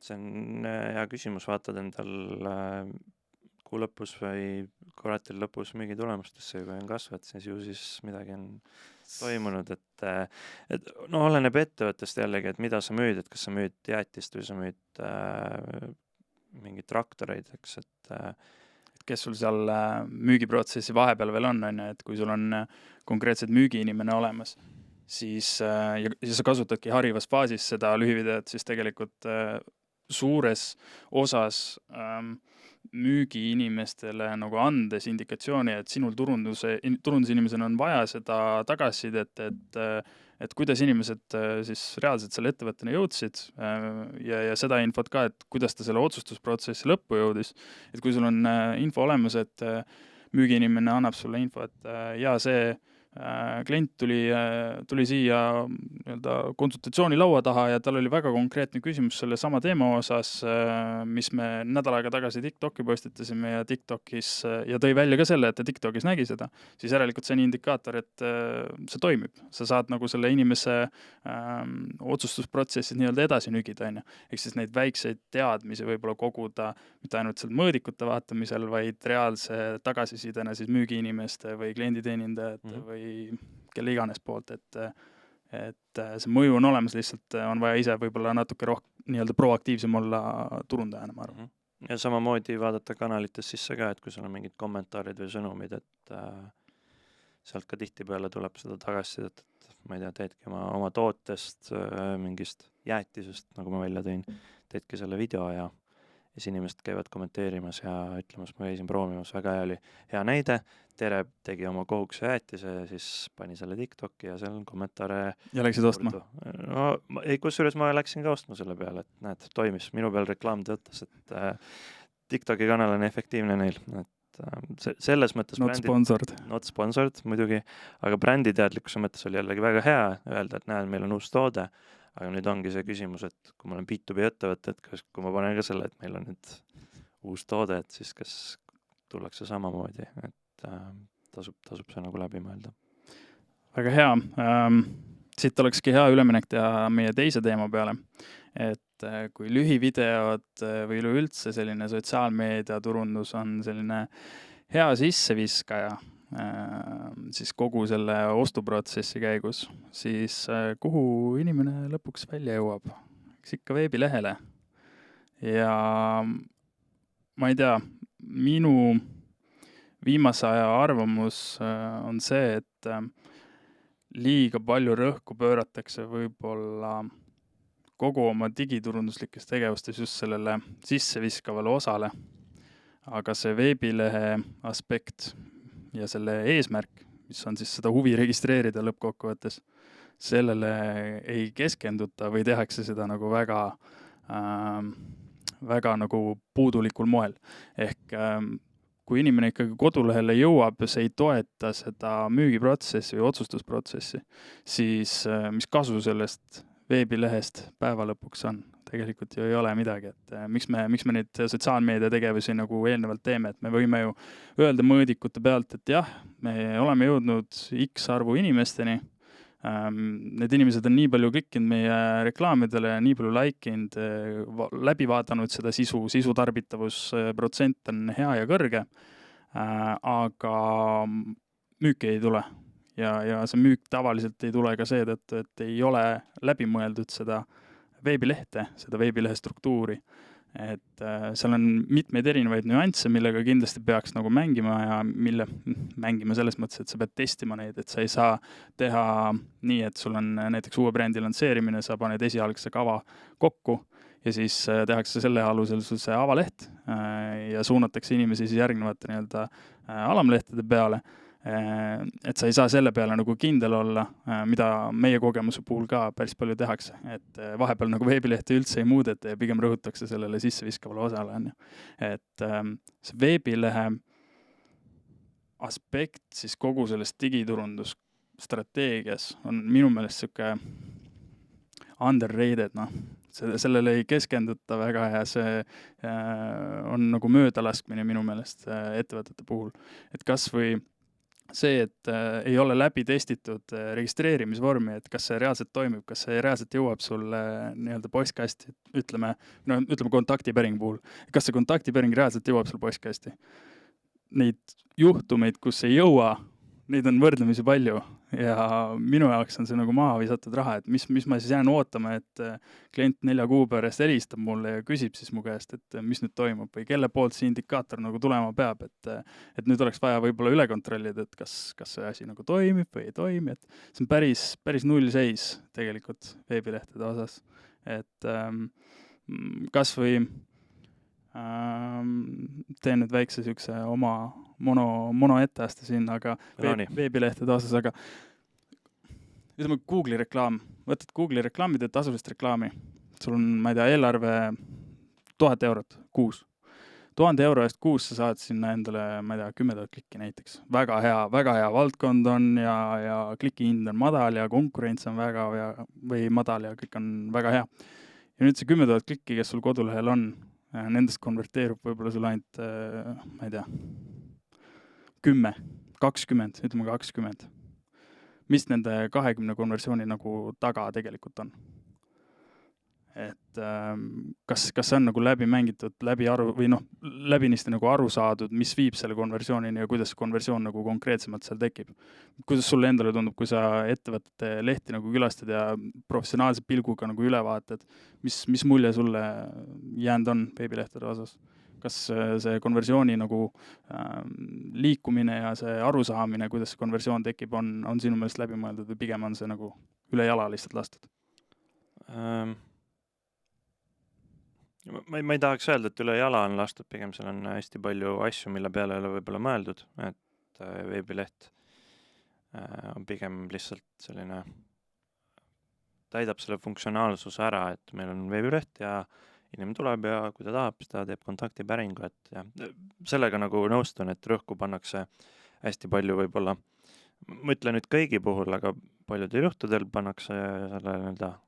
See on hea küsimus, vaatad endal kuu lõpus või kvartali lõpus müügi tulemustesse, kui on kasvad, siis ju siis midagi on toimunud, et no oleneb ettevõttest jällegi, et mida sa müüd, et kas sa müüd jäätist või sa müüd mingeid traktoreid, eks, kes sul seal müügiprotsessi vahepeal veel on, et kui sul on konkreetselt müügiinimene olemas, siis ja sa kasutadki harivas faasis seda lühivideot, siis tegelikult suures osas müügiinimestele nagu andes indikatsiooni, et sinul turundusinimesena on vaja seda tagasisidet, et kuidas inimesed siis reaalselt selle ettevõttena jõudsid ja seda infot ka, et kuidas ta selle otsustusprotsessi lõppu jõudis. Et kui sul on info olemas, et müügiinimene annab sulle info, et ja see klient tuli siia konsultatsiooni laua taha ja tal oli väga konkreetne küsimus selle sama teema osas, mis me nädal aega tagasi TikToki postitasime ja TikTokis ja tõi välja ka selle, et ta TikTokis nägi seda, siis järelikult see on indikaator, et see toimib. Sa saad nagu selle inimese otsustusprotsessid nii-öelda edasi nügida, ehk siis neid väikseid teadmisi võib-olla koguda mitte ainult seal mõõdikute vaatamisel, vaid reaalse tagasisidena siis müügiinimeste või klienditeenindajate või kelle iganes poolt, et see mõju on olemas, lihtsalt on vaja ise võib-olla natuke nii-öelda proaktiivsem olla turundajana, ma arvan. Ja samamoodi vaadata kanalites sisse ka, et kui sul on mingid kommentaarid või sõnumid, et sealt ka tihtipeale tuleb seda tagasisidet, et ma ei tea, teedki oma tootest, mingist jäätisest, nagu ma välja tõin, teedki selle video ja siis inimesed käivad kommenteerimas ja ütlemas, ma käisin proomimas, väga hea näide, Tere tegi oma kohukese jäätise ja siis pani selle TikToki ja seal on kommentaare. Ja läksid ostma? No, kusjuures ma läksin ka ostma selle peale, et näed, toimis, minu peal reklaam töötas, et TikToki kanal on efektiivne neil, et selles mõttes not sponsored muidugi, aga bränditeadlikkuse mõttes oli jällegi väga hea öelda, et näed, meil on uus toode. Aga nüüd ongi see küsimus, et kui ma olen B2B ettevõte, et kui ma panen ka selle, et meil on nüüd uus toode, et siis kas tullakse samamoodi, et tasub see nagu läbi mõelda. Väga hea. Siit olekski hea üleminek teha meie teise teema peale, et kui lühivideod või üleüldse selline sotsiaalmeedia turundus on selline hea sisseviskaja, siis kogu selle ostuprotsessi käigus, siis kuhu inimene lõpuks välja jõuab? Eks ikka veebilehele. Ja ma ei tea, minu viimase aja arvamus on see, et liiga palju rõhku pööratakse võib-olla kogu oma digiturunduslikes tegevustes just sellele sisseviskavale osale. Aga see veebilehe aspekt ja selle eesmärk, mis on siis seda huvi registreerida lõppkokkuvõttes, sellele ei keskenduta või tehakse seda nagu väga nagu puudulikul moel. Ehk kui inimene ikkagi kodulehele jõuab ja see ei toeta seda müügiprotsessi või otsustusprotsessi, siis mis kasu sellest veebilehest päeva lõpuks on? Tegelikult ju ei ole midagi, et miks me neid sotsiaalmeedia tegevusi nagu eelnevalt teeme, et me võime ju öelda mõõdikute pealt, et jah, me oleme jõudnud X arvu inimesteni, need inimesed on nii palju klikkinud meie reklaamidele, nii palju like'inud, läbi vaadanud seda sisu tarbitavusprotsent on hea ja kõrge, aga müüki ei tule ja see müük tavaliselt ei tule ka seetõttu, et ei ole läbi mõeldud seda veebilehte, seda veebilehe struktuuri. Et seal on mitmeid erinevaid nüansse, millega kindlasti peaks nagu mängima ja mängima selles mõttes, et sa pead testima neid, et sa ei saa teha nii, et sul on näiteks uue brändi lansseerimine, sa paned esialgse kava kokku ja siis tehakse selle alusel sul see avaleht ja suunatakse inimesi siis järgnevate nii-öelda alamlehtede peale. Et sa ei saa selle peale nagu kindel olla, mida meie kogemuse puhul ka päris palju tehakse. Et vahepeal nagu veebilehte üldse ei muudeta ja pigem rõhutakse sellele sisseviskavale osale. Et see veebilehe aspekt siis kogu selles digiturundusstrateegias on minu meelest siuke underrated, sellele ei keskenduta väga ja see on nagu möödalaskmine minu meelest ettevõtete puhul. Et kas või see, et ei ole läbi testitud registreerimisvormi, et kas see reaalselt toimib, kas see reaalselt jõuab sulle nii-öelda postkasti, ütleme kontaktipäring puhul. Kas see kontaktipäring reaalselt jõuab sul postkasti? Neid juhtumeid, kus ei jõua, neid on võrdlemisi palju ja minu jaoks on see nagu maha visatud raha, et mis ma siis jään ootama, et klient 4 kuu pärast helistab mulle ja küsib siis mu käest, et mis nüüd toimub või kelle poolt see indikaator nagu tulema peab, et nüüd oleks vaja võib-olla üle kontrollida, et kas see asi nagu toimib või ei toimi, et see on päris null seis tegelikult veebilehtede osas, et kas või teen nüüd väikse siukse oma mono etteaste siin, aga veebilehtede osas, aga ütleme Google'i reklaam, võtad Google'i reklaami, teed tasulist reklaami, sul on, ma ei tea, eelarve 1000 eurot kuus. 1000 euro eest kuus sa saad sinna endale, ma ei tea, 10 000 klikki näiteks. Väga hea valdkond on ja kliki hind on madal ja konkurents on väga või madal ja kõik on väga hea. Ja nüüd see 10 000 klikki, kes sul kodulehel on, nendest konverteerub võib-olla sul ainult, ma ei tea, 10, 20, ütleme 20. Mis nende 20 konversiooni nagu taga tegelikult on? Et kas see on nagu läbi mängitud, läbinisti nagu aru saadud, mis viib selle konversioonini ja kuidas konversioon nagu konkreetsemalt seal tekib? Kuidas sulle endale tundub, kui sa ettevõtete lehti nagu külastad ja professionaalse pilguga nagu üle vaatad, mis mulje sulle jäänud on veebilehtede osas? Kas see konversiooni nagu liikumine ja see arusaamine, kuidas see konversioon tekib, on sinu meelest läbi mõeldud või pigem on see nagu üle jala lihtsalt lastud? Ma ei tahaks öelda, et üle jala on lastud, pigem seal on hästi palju asju, mille peale ei ole võib-olla mõeldud, et veebileht on pigem lihtsalt selline, täidab selle funktsionaalsuse ära, et meil on veebileht ja inimene tuleb ja kui ta tahab, siis ta teeb kontaktipäringu, et ja sellega nagu nõustun, et rõhku pannakse hästi palju võib-olla, ma ütlen nüüd kõigi puhul, aga paljudel juhtudel pannakse selle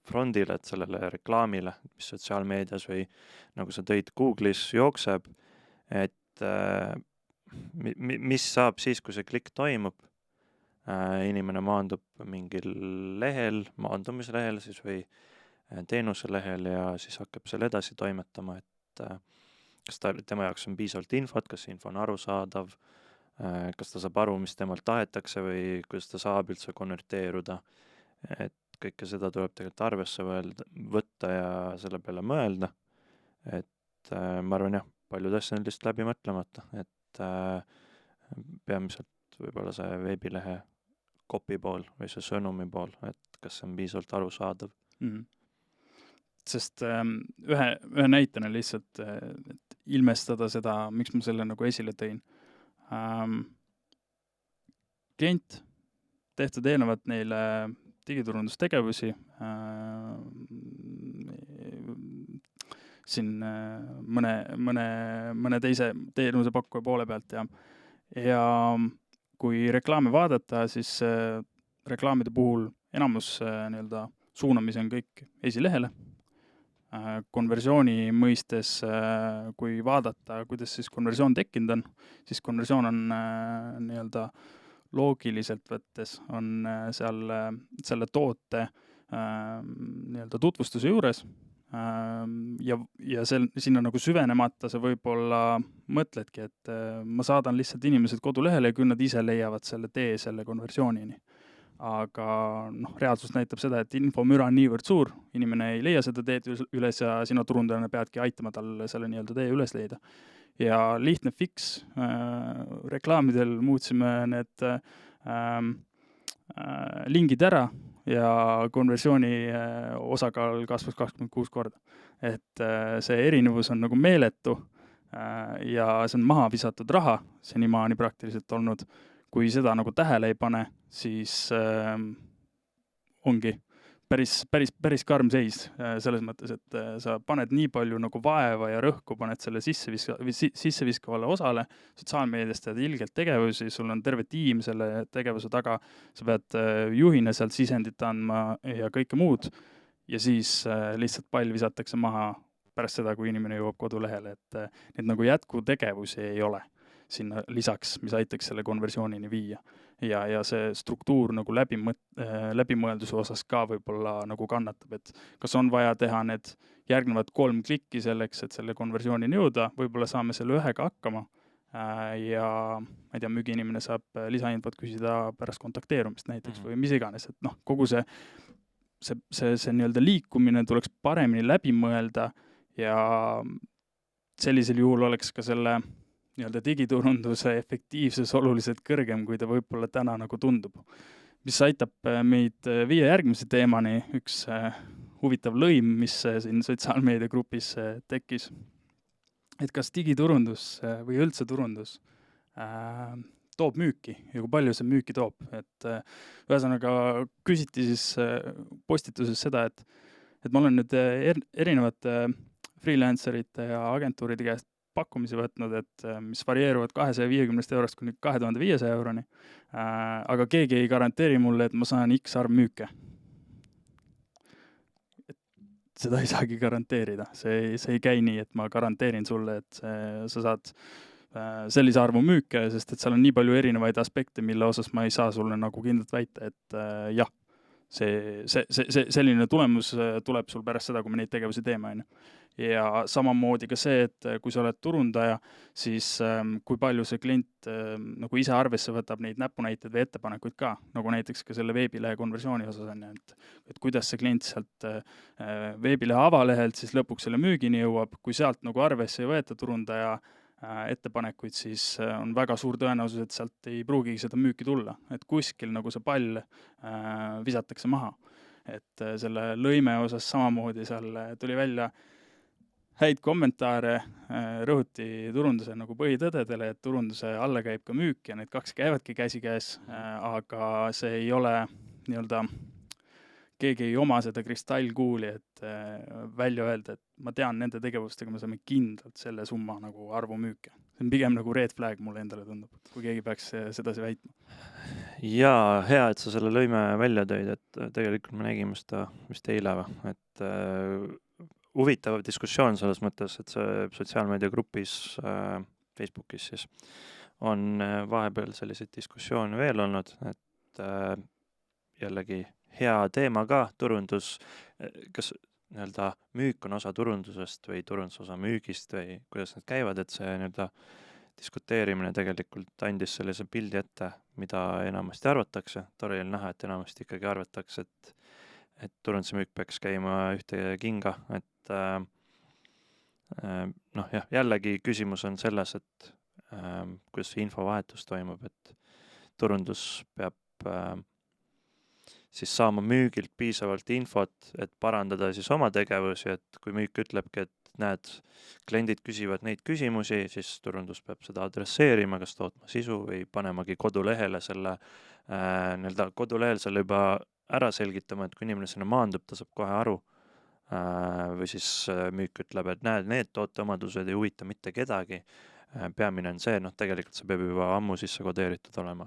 frontile, et sellele reklaamile, mis sotsiaalmeedias või nagu sa tõid Google'is jookseb, et mis saab siis, kui see klikk toimub, inimene maandub mingil lehel, maandumislehel siis või teenuselehel ja siis hakkab seal edasi toimetama, et kas tema jaoks on piisavalt infot, kas info on arusaadav, kas ta saab aru, mis temalt tahetakse või kuidas ta saab üldse konverteeruda, et kõike seda tuleb tegelikult arvesse võtta ja selle peale mõelda, et ma arvan jah, paljud asjad on lihtsalt läbi mõtlemata, et peamiselt võib-olla see veebilehe kopi pool või see sõnumi pool, et kas see on piisavalt arusaadav. Sest ühe näitena lihtsalt, et ilmestada seda, miks ma selle nagu esile tõin. Klient tehtud eelnevalt neile digiturundustegevusi siin mõne teise teenuse pakkuja poole pealt ja kui reklaame vaadata, siis reklaamide puhul enamus suunamisi on kõik esilehele. Konversiooni mõistes, kui vaadata, kuidas siis konversioon tekkinud on, siis konversioon on loogiliselt võttes on seal selle toote tutvustuse juures ja sinna nagu süvenemata sa võib-olla mõtledki, et ma saadan lihtsalt inimesed kodulehele ja küll nad ise leiavad selle tee selle konversioonini. Aga reaalsus näitab seda, et infomüra on niivõrd suur, inimene ei leia seda teed üles ja sina turundajana peadki aitama tal selle tee üles leida. Ja lihtne fix, reklaamidel muutsime need lingid ära ja konversiooni osakaal kasvas 26 korda. Et see erinevus on nagu meeletu ja see on maha visatud raha, senimaani praktiliselt olnud. Kui seda nagu tähele ei pane, siis ongi päris karm seis selles mõttes, et sa paned nii palju nagu vaeva ja rõhku paned selle sisseviskavale osale, sotsiaalmeediast teed ilgelt tegevusi, sul on terve tiim selle tegevuse taga, sa pead juhina sealt sisendit andma ja kõike muud ja siis lihtsalt pall visatakse maha pärast seda, kui inimene jõuab kodulehele, et need nagu jätkutegevusi ei ole sinna lisaks, mis aitaks selle konversioonini viia. Ja see struktuur nagu läbimõelduse osas ka võib-olla nagu kannatab, et kas on vaja teha need järgnevad 3 klikki selleks, et selle konversioonini jõuda, võib-olla saame selle ühega hakkama, ja ma ei tea, müügiinimene saab lisainfot küsida pärast kontakteerumist näiteks või mis iganes, et noh, kogu see nii-öelda liikumine tuleks paremini läbi mõelda ja sellisel juhul oleks ka selle nii-öelda digiturunduse efektiivsus oluliselt kõrgem, kui ta võib-olla täna nagu tundub. Mis aitab meid viia järgmise teemani, üks huvitav lõim, mis siin sotsiaalmeediagrupis tekkis. Et kas digiturundus või üldse turundus toob müüki ja kui palju see müüki toob. Et ühesõnaga küsiti siis postituses seda, et ma olen nüüd erinevate freelancerite ja agentuuride käest pakkumisi võtnud, et mis varieeruvad 250 eurost kuni 2500 euroni, aga keegi ei garanteeri mulle, et ma saan X arv müüke. Et seda ei saagi garanteerida. See ei käi nii, et ma garanteerin sulle, et sa saad sellise arvu müüke, sest et seal on nii palju erinevaid aspekte, mille osas ma ei saa sulle nagu kindlalt väita, et jah, selline tulemus tuleb sul pärast seda, kui me neid tegevusi teeme. Ja samamoodi ka see, et kui sa oled turundaja, siis kui palju see klient nagu ise arvesse võtab neid näpunäiteid või ettepanekuid ka, nagu näiteks ka selle veebilehe konversiooni osas on, et kuidas see klient sealt veebilehe avalehelt siis lõpuks selle müügini jõuab, kui sealt nagu arvesse ei võeta turundaja ettepanekuid, siis on väga suur tõenäosus, et sealt ei pruugigi seda müüki tulla, et kuskil nagu see pall visatakse maha. Et selle lõime osas samamoodi seal tuli välja häid kommentaare, rõhuti turunduse nagu põhitõdedele, et turunduse alla käib ka müük ja need kaks käivadki käsikäes, aga see ei ole nii-öelda keegi ei oma seda kristallkuuli, et välja öelda, et ma tean nende tegevustega, me saame kindlalt selle summa nagu arvu müüke. See on pigem nagu red flag mulle endale tundub, kui keegi peaks sedasi väitma. Jaa, hea, et sa selle lõime välja tõid, et tegelikult me nägime seda vist eile, et huvitav diskussioon selles mõttes, et see sotsiaalmeediagrupis Facebookis siis on vahepeal selliseid diskussioone veel olnud, et jällegi hea teema ka, turundus, kas nii-öelda müük on osa turundusest või turundus osa müügist või kuidas need käivad, et see nii-öelda diskuteerimine tegelikult andis sellise pildi ette, mida enamasti arvatakse. Tore oli näha, et enamasti ikkagi arvatakse, et turunduse müük peaks käima ühte kinga, et noh jah, jällegi küsimus on selles, et kuidas see infovahetus toimub, et turundus peab siis saama müügilt piisavalt infot, et parandada siis oma tegevusi, et kui müük ütlebki, et näed, kliendid küsivad neid küsimusi, siis turundus peab seda adresseerima, kas tootma sisu või panemagi kodulehele selle, nii-öelda kodulehel selle juba ära selgitama, et kui inimene sinna maandub, ta saab kohe aru, või siis müük ütleb, et näed, need tooteomadused ei huvita mitte kedagi, peamine on see, noh, tegelikult see peab juba ammu sisse kodeeritud olema,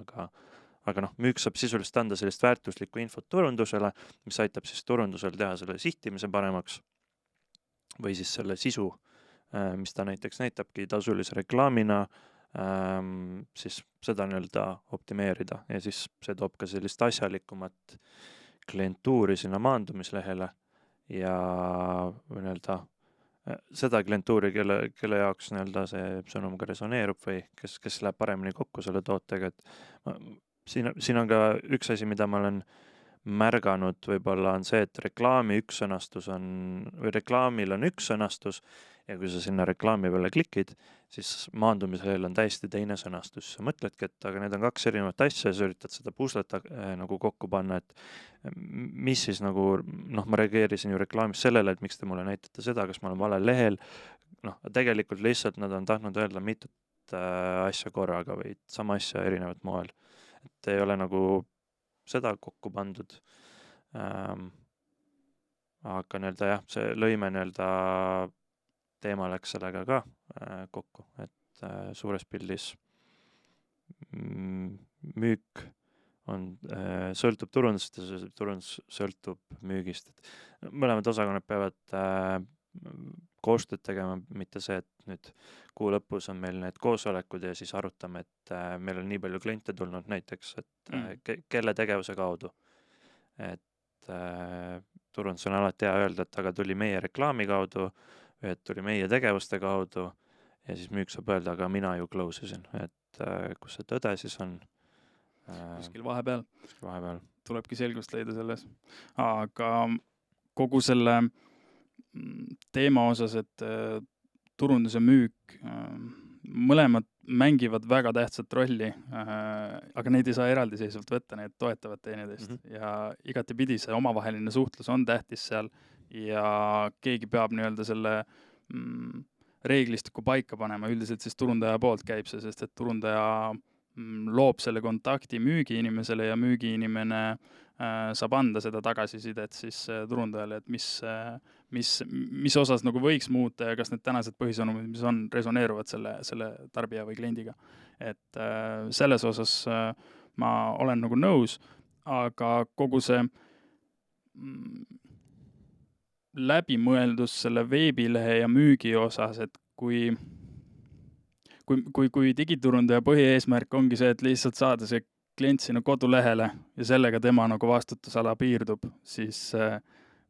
aga noh, müük saab sisuliselt anda sellist väärtuslikku infot turundusele, mis aitab siis turundusel teha selle sihtimise paremaks või siis selle sisu, mis ta näiteks näitabki tasulise reklaamina, siis seda nii-öelda optimeerida ja siis see toob ka sellist asjalikumat klientuuri sinna maandumislehele ja nii-öelda seda klientuuri, kelle jaoks nii-öelda see sõnum ka resoneerub või kes läheb paremini kokku selle tootega, et siin on ka üks asi, mida ma olen märganud võib-olla on see, et reklaamil on üks sõnastus ja kui sa sinna reklaami peale klikid, siis maandumisel on täiesti teine sõnastus. Sa mõtledki, et aga need on kaks erinevat asja ja sa üritad seda puslet nagu kokku panna, et mis siis nagu, noh, ma reageerisin ju reklaamis sellele, et miks te mulle näitate seda, kas ma olen valel lehel, noh, tegelikult lihtsalt nad on tahtnud öelda mitut asja korraga või sama asja erinevat moel. Et ei ole nagu seda kokku pandud. Aga nii-öelda jah, see lõime nii-öelda teema läks sellega ka kokku, et suures pildis müük sõltub turundusest ja turundus sõltub müügist. Et mõlemad osakonnad peavad koostööd tegema, mitte see, et nüüd kuu lõpus on meil need koosolekud ja siis arutame, et meil on nii palju kliente tulnud näiteks, et kelle tegevuse kaudu. Et turundus on alati hea öelda, et aga tuli meie reklaami kaudu, et tuli meie tegevuste kaudu ja siis müük saab öelda, aga mina ju close isin, et kus see tõde siis on? Kuskil vahepeal. Tulebki selgust leida selles. Aga kogu selle teema osas, et turundus ja müük, mõlemad mängivad väga tähtsat rolli, aga neid ei saa eraldiseisvalt võtta, need toetavad teineteist ja igatepidi see omavaheline suhtlus on tähtis seal ja keegi peab nii-öelda selle reeglistiku paika panema, üldiselt siis turundaja poolt käib see, sest et turundaja loob selle kontakti müügiinimesele ja müügiinimene saab anda seda tagasisidet siis turundajale, et mis osas nagu võiks muuta ja kas need tänased põhisõnumid, mis on, resoneeruvad selle tarbija või kliendiga. Et selles osas ma olen nagu nõus, aga kogu see läbimõeldus selle veebilehe ja müügi osas, et kui digiturundaja põhieesmärk ongi see, et lihtsalt saada see klient sinna kodulehele ja sellega tema nagu vastutusala piirdub, siis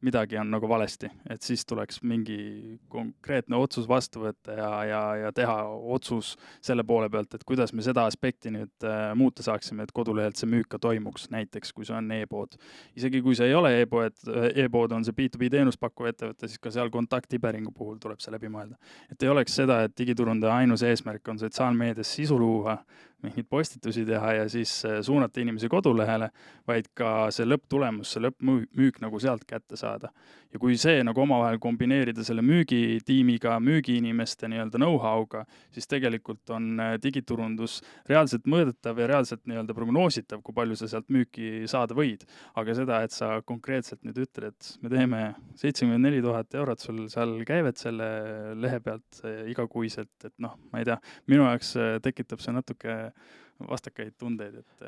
midagi on nagu valesti, et siis tuleks mingi konkreetne otsus vastu võtta ja teha otsus selle poole pealt, et kuidas me seda aspekti nüüd muuta saaksime, et kodulehelt see müük ka toimuks, näiteks kui see on e-pood. Isegi kui see ei ole e-pood on see B2B teenuspakkuv ettevõte, siis ka seal kontaktipäringu puhul tuleb see läbi mõelda. Et ei oleks seda, et digiturundaja ainus eesmärk on sotsiaalmeedias sisu luua, mingid postitusi teha ja siis suunata inimesi kodulehele, vaid ka see lõpptulemus, see lõppmüük nagu sealt kätte saada. Ja kui see nagu omavahel kombineerida selle müügitiimiga, müügiinimeste nii-öelda know-how'ga, siis tegelikult on digiturundus reaalselt mõõdetav ja reaalselt nii-öelda prognoositav, kui palju sa sealt müüki saada võid. Aga seda, et sa konkreetselt nüüd ütled, et me teeme 74 000 eurot sul seal käivet selle lehe pealt igakuiselt, et noh, ma ei tea, minu jaoks tekitab see natuke vastakaid tundeid, et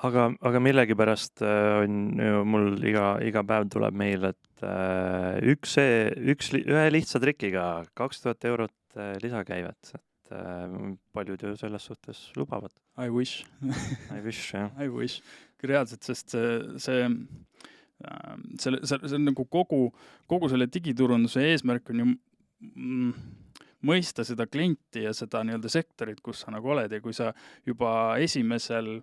aga millegipärast on ju mul iga päev tuleb meil, et ühe lihtsa trikiga 2000 eurot lisakäivet, et paljud ju selles suhtes lubavad. I wish. Jah. I wish. Reaalselt, sest see on nagu kogu selle digiturunduse eesmärk on ju mõista seda klienti ja seda nii-öelda sektorit, kus sa nagu oled ja kui sa juba esimesel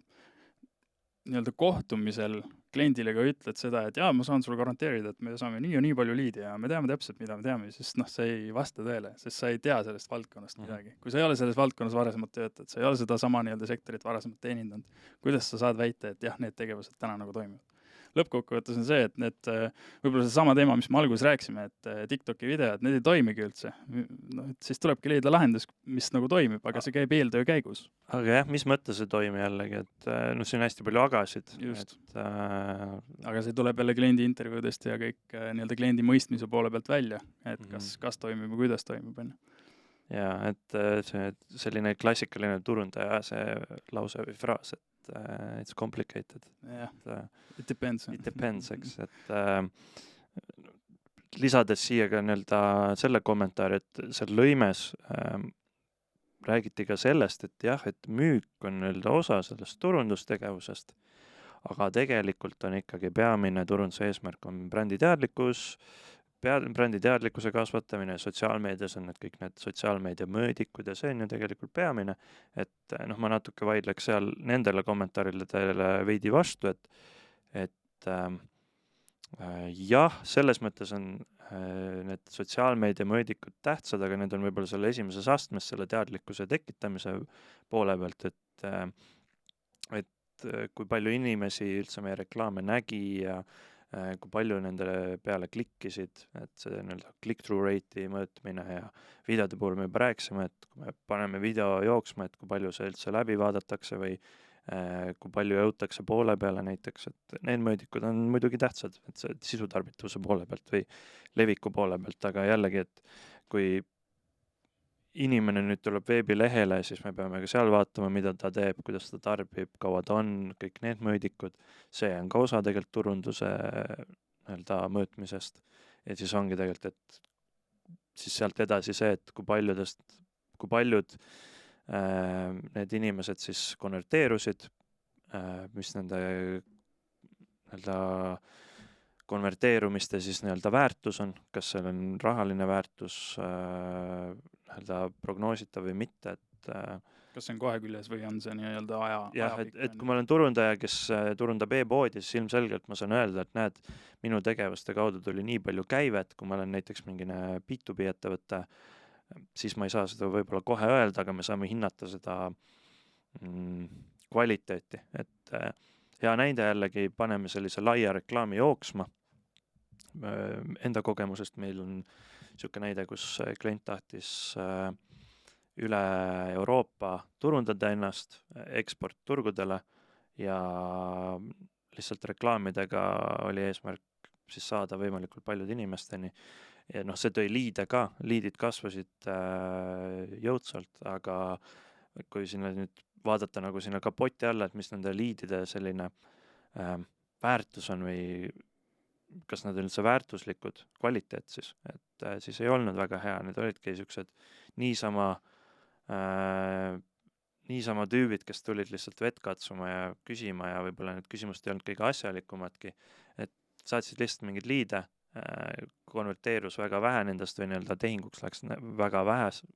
nii-öelda kohtumisel kliendile ka ütled seda, et jaa, ma saan sulle garanteerida, et me saame nii ja nii palju liidi ja me teame täpselt, mida me teame, sest see ei vasta tõele, sest sa ei tea sellest valdkonnast midagi. Kui sa ei ole selles valdkonnas varasemalt töötad, sa ei ole seda sama nii-öelda sektorit varasemalt teenindanud, kuidas sa saad väita, et jah, need tegevused täna nagu toimivad. Lõppkokkuvõttes on see, et need võib-olla see sama teema, mis me alguses rääkisime, et TikToki videod, need ei toimigi üldse. No, et siis tulebki leida lahendus, mis nagu toimib, aga see käib eeltöö käigus. Aga jah, mis mõttes see toimi jällegi, et siin on hästi palju agasid. Just. Aga see tuleb jälle kliendi intervjuudest ja kõik nii-öelda kliendi mõistmise poole pealt välja, et kas toimib või kuidas toimib. Ja, et selline klassikaline turundaja see lause või fraas, et it's complicated. Yeah. It depends. It depends, eks. Et lisades siia ka nii-öelda selle kommentaari, et seal lõimes räägiti ka sellest, et jah, et müük on nii-öelda osa sellest turundustegevusest, aga tegelikult on ikkagi peamine turunduse eesmärk on bränditeadlikkuse kasvatamine, sotsiaalmeedias on kõik need sotsiaalmeedia mõõdikud ja see on ju tegelikult peamine, et ma natuke vaidleks seal nendele kommentaaridele veidi vastu, et jah, selles mõttes on need sotsiaalmeedia mõõdikud tähtsad, aga need on võib-olla selle esimeses astmes selle teadlikkuse tekitamise poole pealt, et kui palju inimesi üldse meie reklaame nägi ja kui palju nendele peale klikkisid, et see nii-öelda click-through rate'i mõõtmine ja videode puhul me juba rääkisime, et kui me paneme video jooksma, et kui palju see üldse läbi vaadatakse või kui palju jõutakse poole peale näiteks, et need mõõdikud on muidugi tähtsad, et see sisutarbituse poole pealt või leviku poole pealt, aga jällegi, et kui inimene nüüd tuleb veebilehele, siis me peame ka seal vaatama, mida ta teeb, kuidas ta tarbib, kaua ta on, kõik need mõõdikud. See on ka osa tegelikult turunduse nii-öelda mõõtmisest. Ja siis ongi tegelikult, et siis sealt edasi see, et kui paljud need inimesed siis konverteerusid, mis nende nii-öelda konverteerumiste siis nii-öelda väärtus on, kas seal on rahaline väärtus, prognoositav või mitte, et kas see on kohe küljes või on see nii-öelda jah, et kui ma olen turundaja, kes turundab e-poodi, siis ilmselgelt ma saan öelda, et näed, minu tegevuste kaudu tuli nii palju käivet, kui ma olen näiteks mingine B2B ettevõte, siis ma ei saa seda võib-olla kohe öelda, aga me saame hinnata seda kvaliteeti, et hea näide jällegi, paneme sellise laia reklaami jooksma. Enda kogemusest meil on niisugune näide, kus klient tahtis üle Euroopa turundada ennast eksportturgudele ja lihtsalt reklaamidega oli eesmärk siis saada võimalikult paljude inimesteni. Ja noh, see tõi liide ka, liidid kasvasid jõudsalt, aga kui sinna nüüd vaadata nagu sinna kapoti alla, et mis nende liidide selline väärtus on või kas nad on üldse väärtuslikud, kvaliteet siis, et siis ei olnud väga hea, need olidki niisugused niisama tüübid, kes tulid lihtsalt vett katsuma ja küsima ja võib-olla need küsimused ei olnud kõige asjalikumadki, et saatsid lihtsalt mingid liide, konverteerus väga vähe nendest või nii-öelda tehinguks läks väga vähese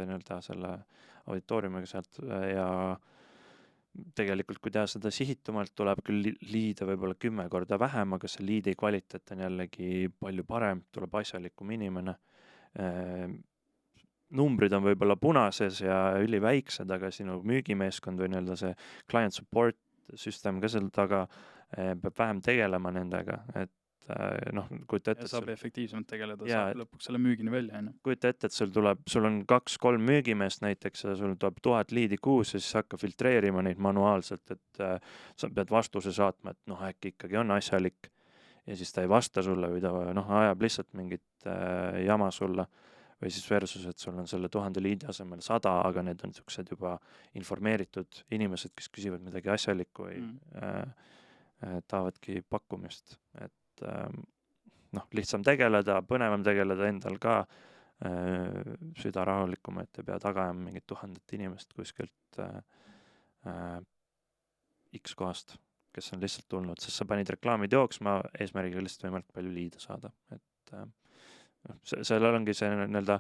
nii-öelda selle auditooriumiga sealt ja tegelikult kui teha seda sihitumalt, tuleb küll liide võib-olla 10 korda vähem, aga see liidi kvaliteet on jällegi palju parem, tuleb asjalikum inimene. Numbrid on võib-olla punases ja üliväiksed, aga sinu müügimeeskond või nii-öelda see client support süsteem ka seal taga peab vähem tegelema nendega, et noh, kujuta ette. Ja saab efektiivsemalt tegeleda, saab lõpuks selle müügini välja. Kujuta ette, et sul on 2-3 müügimeest näiteks ja sul tuleb 1000 liidi kuus ja siis hakka filtreerima neid manuaalselt, et sa pead vastuse saatma, et noh, äkki ikkagi on asjalik ja siis ta ei vasta sulle või ta ajab lihtsalt mingit jama sulle või siis versus, et sul on selle 1000 liidi asemel 100, aga need on niisugused juba informeeritud inimesed, kes küsivad midagi asjalikku või tahavadki pakkumist, et noh, lihtsam tegeleda, põnevam tegeleda endal ka süda rahulikum, et ei pea tagajama mingit 1000 inimest kuskilt X kohast, kes on lihtsalt tulnud, sest sa panid reklaamid jooksma eesmärgiga lihtsalt võimalikult palju liide saada, et sellel ongi see nii-öelda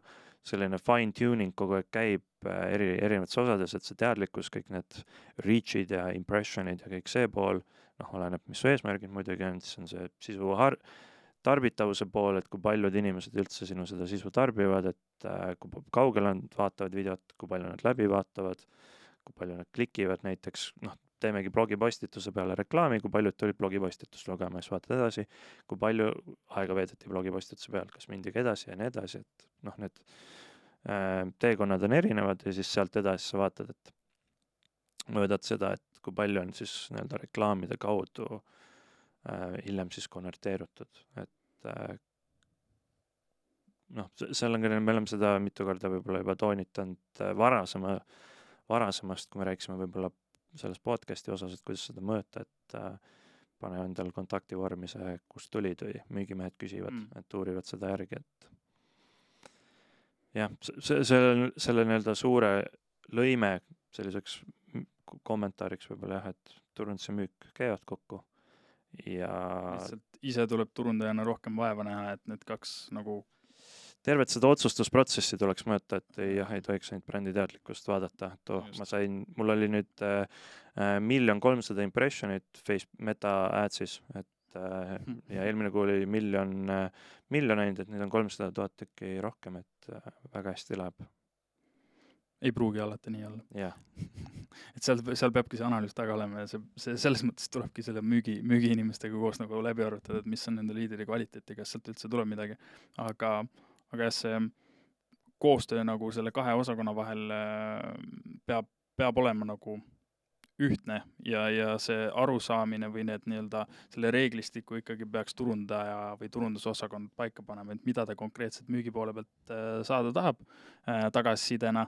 selline fine tuning kogu aeg käib erinevates osades, et see teadlikkus, kõik need reach'id ja impressionid ja kõik see pool, noh, oleneb, mis su eesmärgid muidugi on, siis on see sisu tarbitavuse pool, et kui paljud inimesed üldse sinu seda sisu tarbivad, et kui kaugel nad vaatavad videot, kui palju nad läbi vaatavad, kui palju nad klikivad näiteks, noh, teemegi blogipostituse peale reklaami, kui paljud tulid blogipostitust lugema ja siis vaatad edasi, kui palju aega veedeti blogipostituse peal, kas mindigi edasi ja nii edasi, et noh, need teekonnad on erinevad ja siis sealt edasi sa vaatad, et mõõdad seda, et kui palju on siis nii-öelda reklaamide kaudu hiljem siis konverteerutud, et noh, seal on ka, me oleme seda mitu korda võib-olla juba toonitanud varasemast, kui me rääkisime võib-olla selles podcasti osas, et kuidas seda mõõta, et pane endal kontaktivormi see, kust tulid või müügimehed küsivad, et uurivad seda järgi, et jah, selle nii-öelda suure lõime selliseks kommentaariks võib-olla jah, et turundus ja müük käivad kokku ja lihtsalt ise tuleb turundajana rohkem vaeva näha, et need kaks nagu tervet seda otsustusprotsessi tuleks mõõta, et ei tohiks ainult bränditeadlikkust vaadata, et mul oli nüüd 1 300 000 impressionit Meta Adsis, et ja eelmine kuu oli miljon ainult, et nüüd on 300 000 tükki rohkem, et väga hästi läheb. Ei pruugi alati nii olla. Yeah. Et seal peabki see analüüs taga olema ja see selles mõttes tulebki selle müügi inimestega koos nagu läbi arutada, et mis on nende liidide kvaliteeti, kas sealt üldse tuleb midagi. Aga jah, see koostöö nagu selle kahe osakonna vahel peab olema nagu ühtne ja see arusaamine või need nii-öelda selle reeglistiku ikkagi peaks turundaja või turundusosakond paika panema, et mida ta konkreetselt müügi poole pealt saada tahab tagasisidena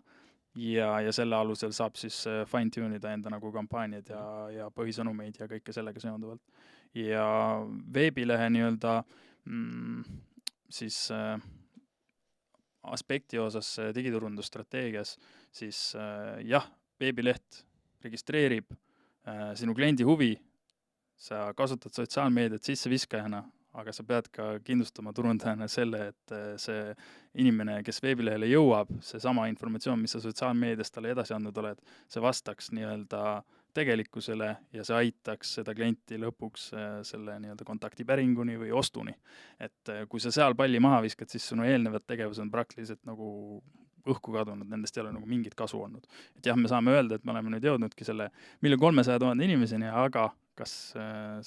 ja selle alusel saab siis fine tune'ida enda nagu kampaaniad ja põhisõnumeid ja kõike sellega seonduvalt. Ja veebilehe nii-öelda siis aspekti osas digiturundusstrateegias, siis jah, veebileht registreerib sinu kliendi huvi, sa kasutad sotsiaalmeediat sisseviskajana, aga sa pead ka kindlustama turundajana selle, et see inimene, kes veebilehele jõuab, see sama informatsioon, mis sa sotsiaalmeedias talle edasi andnud oled, see vastaks nii-öelda tegelikkusele ja see aitaks seda klienti lõpuks selle nii-öelda kontaktipäringuni või ostuni. Et kui sa seal palli maha viskad, siis sinu eelnevad tegevused on praktiliselt nagu õhku kadunud, nendest ei ole nagu mingit kasu olnud. Et jah, me saame öelda, et me oleme nüüd jõudnudki selle 1 300 000 inimeseni, aga kas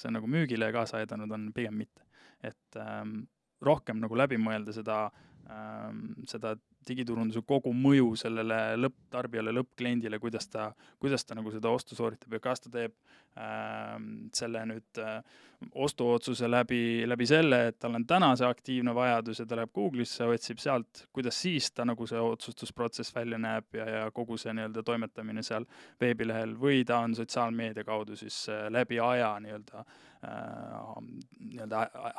see nagu müügile kaasa aidanud on pigem mitte. Et rohkem nagu läbi mõelda seda digiturunduse kogu mõju sellele lõpptarbijale, lõppkliendile, kuidas ta nagu seda ostu sooritab ja kas ta teeb selle nüüd ostuotsuse läbi selle, et tal on täna see aktiivne vajadus ja ta läheb Google'isse, otsib sealt, kuidas siis ta nagu see otsustusprotsess välja näeb ja kogu see nii-öelda toimetamine seal veebilehel või ta on sotsiaalmeedia kaudu siis läbi aja nii-öelda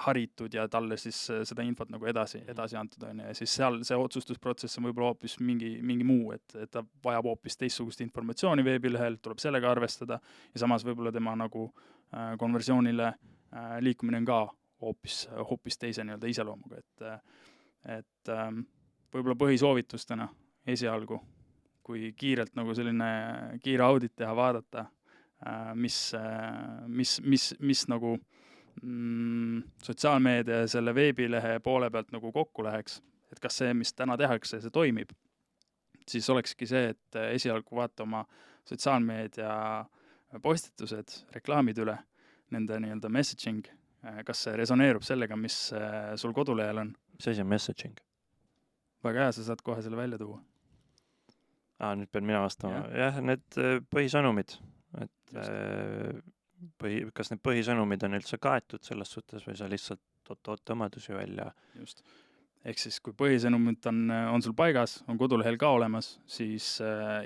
haritud ja talle siis seda infot nagu edasi antud on ja siis seal see otsustusprotsess on võib-olla hoopis mingi muu, et ta vajab hoopis teistsugust informatsiooni veebilehel, tuleb sellega arvestada ja samas võib-olla tema nagu konversioonile liikumine on ka hoopis teise nii-öelda iseloomuga, et võib-olla põhisoovitustena esialgu, kui kiirelt nagu selline kiire audit teha, vaadata, mis nagu sotsiaalmeedia ja selle veebilehe poole pealt nagu kokku läheks, et kas see, mis täna tehakse, see toimib, siis olekski see, et esialgu vaata oma sotsiaalmeedia postitused, reklaamid üle, nende nii-öelda messaging, kas see resoneerub sellega, mis sul kodulehel on? See asi on messaging. Väga hea, sa saad kohe selle välja tuua. Nüüd pean mina vastama. Jah, need põhisõnumid, et kas need põhisõnumid on üldse kaetud selles suhtes või sa lihtsalt tood omadusi välja? Just. Ehk siis, kui põhisõnumid on sul paigas, on kodulehel ka olemas, siis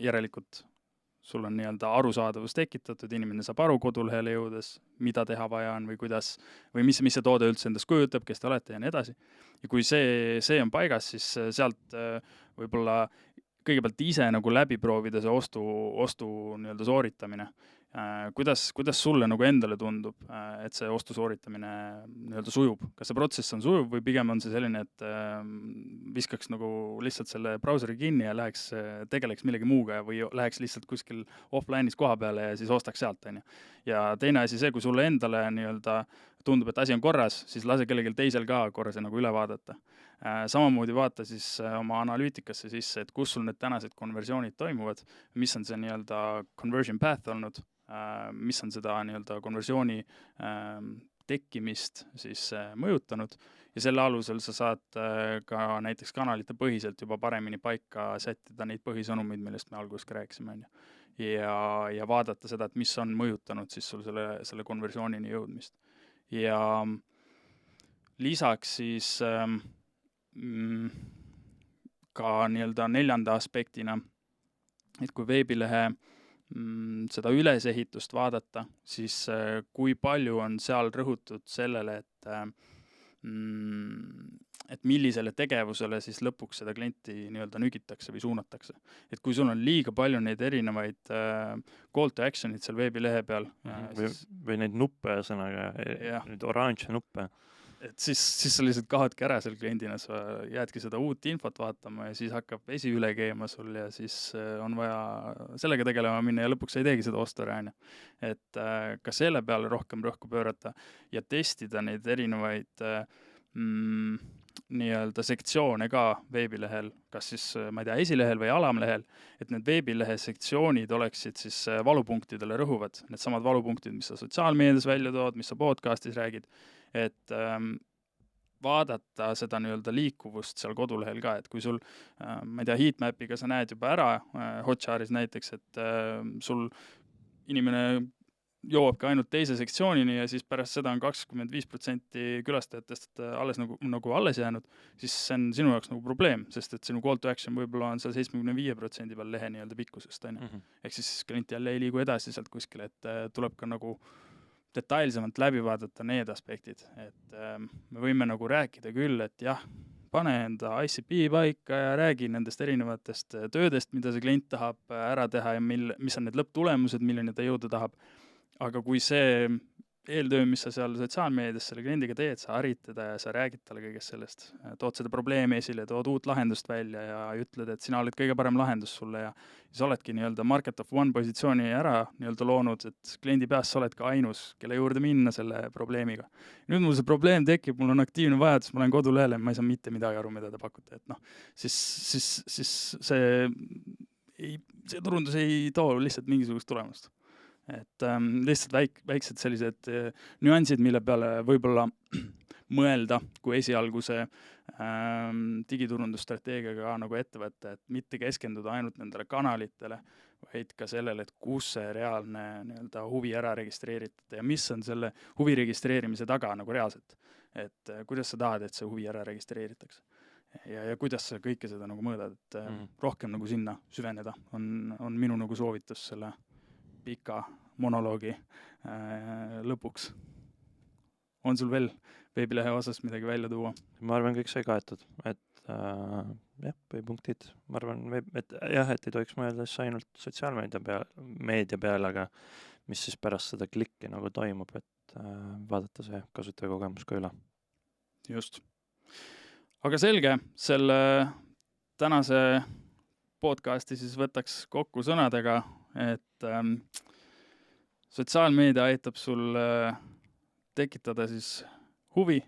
järelikult sul on nii-öelda arusaadavus tekitatud, inimene saab aru kodulehele jõudes, mida teha vaja on või kuidas, või mis see toode üldse endast kujutab, kes te olete ja nii edasi. Ja kui see on paigas, siis sealt võib-olla kõigepealt ise nagu läbi proovida see ostu nii-öelda sooritamine. Kuidas sulle nagu endale tundub, et see ostu sooritamine nii-öelda sujub? Kas see protsess on sujuv või pigem on see selline, et viskaks nagu lihtsalt selle brauseri kinni ja tegeleks millegi muuga või läheks lihtsalt kuskil offline'is koha peale ja siis ostaks sealt, on ju. Ja teine asi see, kui sulle endale nii-öelda tundub, et asi on korras, siis lase kellelgi teisel ka korras ja nagu üle vaadata. Samamoodi vaata siis oma analüütikasse sisse, et kus sul need tänased konversioonid toimuvad, mis on see nii-öelda conversion path olnud, mis on seda nii-öelda konversiooni tekkimist siis mõjutanud ja selle alusel sa saad ka näiteks kanalite põhiselt juba paremini paika sättida neid põhisõnumeid, millest me alguses ka rääkisime. Ja vaadata seda, et mis on mõjutanud siis sul selle konversioonini jõudmist. Ja lisaks siis ka nii-öelda 4. aspektina, et kui veebilehe seda ülesehitust vaadata, siis kui palju on seal rõhutud sellele, et millisele tegevusele siis lõpuks seda klienti nii-öelda nügitakse või suunatakse. Et kui sul on liiga palju neid erinevaid call to action'id seal veebilehe peal. Või neid nuppe sõnaga, neid orange nuppe. Et siis sa lihtsalt kahadki ära seal kliendina, sa jäädki seda uut infot vaatama ja siis hakkab esi üle keema sul ja siis on vaja sellega tegelema minna ja lõpuks ei teegi seda ostorääne. Et ka selle peale rohkem rõhku pöörata ja testida neid erinevaid nii-öelda sektsioone ka veebilehel, kas siis, ma ei tea, esilehel või alamlehel, et need veebilehe sektsioonid oleksid siis valupunktidele rõhuvad. Need samad valupunktid, mis sa sotsiaalmeedias välja tood, mis sa podcastis räägid, et vaadata seda nii-öelda liikuvust seal kodulehel ka, et kui sul, ma ei tea, heatmapiga sa näed juba ära Hotjaris näiteks, et sul inimene jõuabki ainult teise sektsioonini ja siis pärast seda on 25% külastajatest alles nagu alles jäänud, siis see on sinu jaoks nagu probleem, sest et sinu call to action võib-olla on seal 75% peal lehe nii-öelda pikkusest. Ehk siis klient jälle ei liigu edasi sealt kuskile, et tuleb ka nagu detailsemalt läbi vaadata need aspektid, et me võime nagu rääkida küll, et jah, pane enda ICP paika ja räägi nendest erinevatest töödest, mida see klient tahab ära teha ja mis on need lõpptulemused, milleni ta jõuda tahab. Aga kui see eeltöö, mis sa seal sotsiaalmeedias selle kliendiga teed, sa harid teda ja sa räägid talle kõigest sellest, tood seda probleemi esile, tood uut lahendust välja ja ütled, et sina oled kõige parem lahendus sulle ja sa oledki nii-öelda market of one positsiooni ära nii-öelda loonud, et kliendi peas sa oled ka ainus, kelle juurde minna selle probleemiga. Nüüd mul see probleem tekib, mul on aktiivne vajadus, ma olen kodulehel ja ma ei saa mitte midagi aru, mida te pakute, et noh, siis see turundus ei too lihtsalt mingisugust tulemust. Et lihtsalt väiksed sellised nüansid, mille peale võib-olla mõelda, kui esialgu see digiturundusstrateegiaga nagu ettevõtte, et mitte keskenduda ainult nendele kanalitele, vaid ka sellele, et kus see reaalne nii-öelda huvi ära registreeritud ja mis on selle huvi registreerimise taga nagu reaalselt. Et kuidas sa tahad, et see huvi ära registreeritakse. Ja kuidas sa kõike seda nagu mõõdad, et rohkem nagu sinna süveneda on minu nagu soovitus selle pika monoloogi lõpuks. On sul veel veebilehe osas midagi välja tuua? Ma arvan, kõik sai kaetud, et põhipunktid. Ma arvan, et ei tohiks mõelda ainult sotsiaalmeedia peale, aga mis siis pärast seda klikki nagu toimub, et vaadata see kasutajakogemus ka üle. Just. Aga selge, selle tänase podcasti siis võtaks kokku sõnadega, et sotsiaalmeedia aitab sul tekitada siis huvi,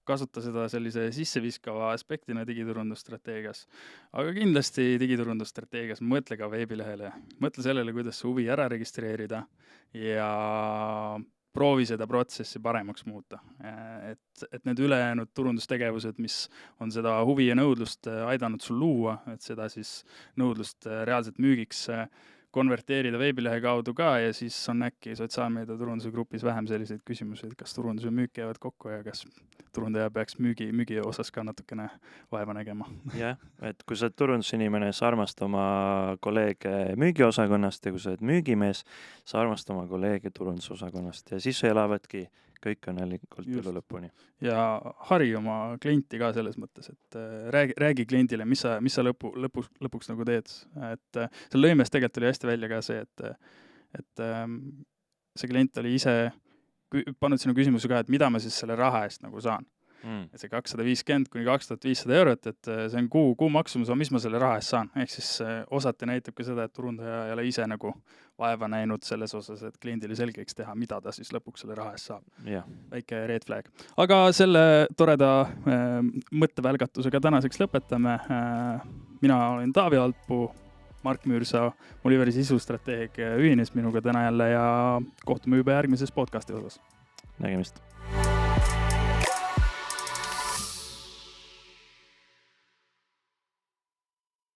kasuta seda sellise sisseviskava aspektina digiturundusstrateegias. Aga kindlasti digiturundusstrateegias mõtle ka veebilehele, mõtle sellele, kuidas huvi ära registreerida ja proovi seda protsessi paremaks muuta. Et need ülejäänud turundustegevused, mis on seda huvi ja nõudlust aidanud sul luua, et seda siis nõudlust reaalselt müügiks konverteerida veebilehe kaudu ka ja siis on äkki sotsiaalmeedia turunduse grupis vähem selliseid küsimusi, et kas turundus ja müük jäävad kokku ja kas turundaja peaks müügi osas ka natukene vaeva nägema. Jah, et kui sa oled turundusinimene, sa armasta oma kolleege müügiosakonnast ja kui sa oled müügimees, sa armasta oma kolleege turundusosakonnast ja siis elavadki kõik õnnelikult üle lõpuni. Ja hari oma klienti ka selles mõttes, et räägi kliendile, mis sa lõpuks nagu teed. Et seal lõimes tegelikult oli hästi välja ka see, et see klient oli ise pannud sinu küsimuse ka, et mida ma siis selle raha eest nagu saan. Et see 250 kuni 2500 eurot, et see on kuu maksumus, mis ma selle raha eest saan. Ehk siis osati näitab ka seda, et turundaja ei ole ise nagu vaeva näinud selles osas, et kliendile selgeks teha, mida ta siis lõpuks selle raha eest saab. Yeah. Väike red flag. Aga selle toreda mõttevälgatusega tänaseks lõpetame. Mina olen Taavi Altpuu, Mark Müürsa, Oliveri sisustrateeg ühines minuga täna jälle ja kohtume juba järgmises podcasti osas. Nägemist.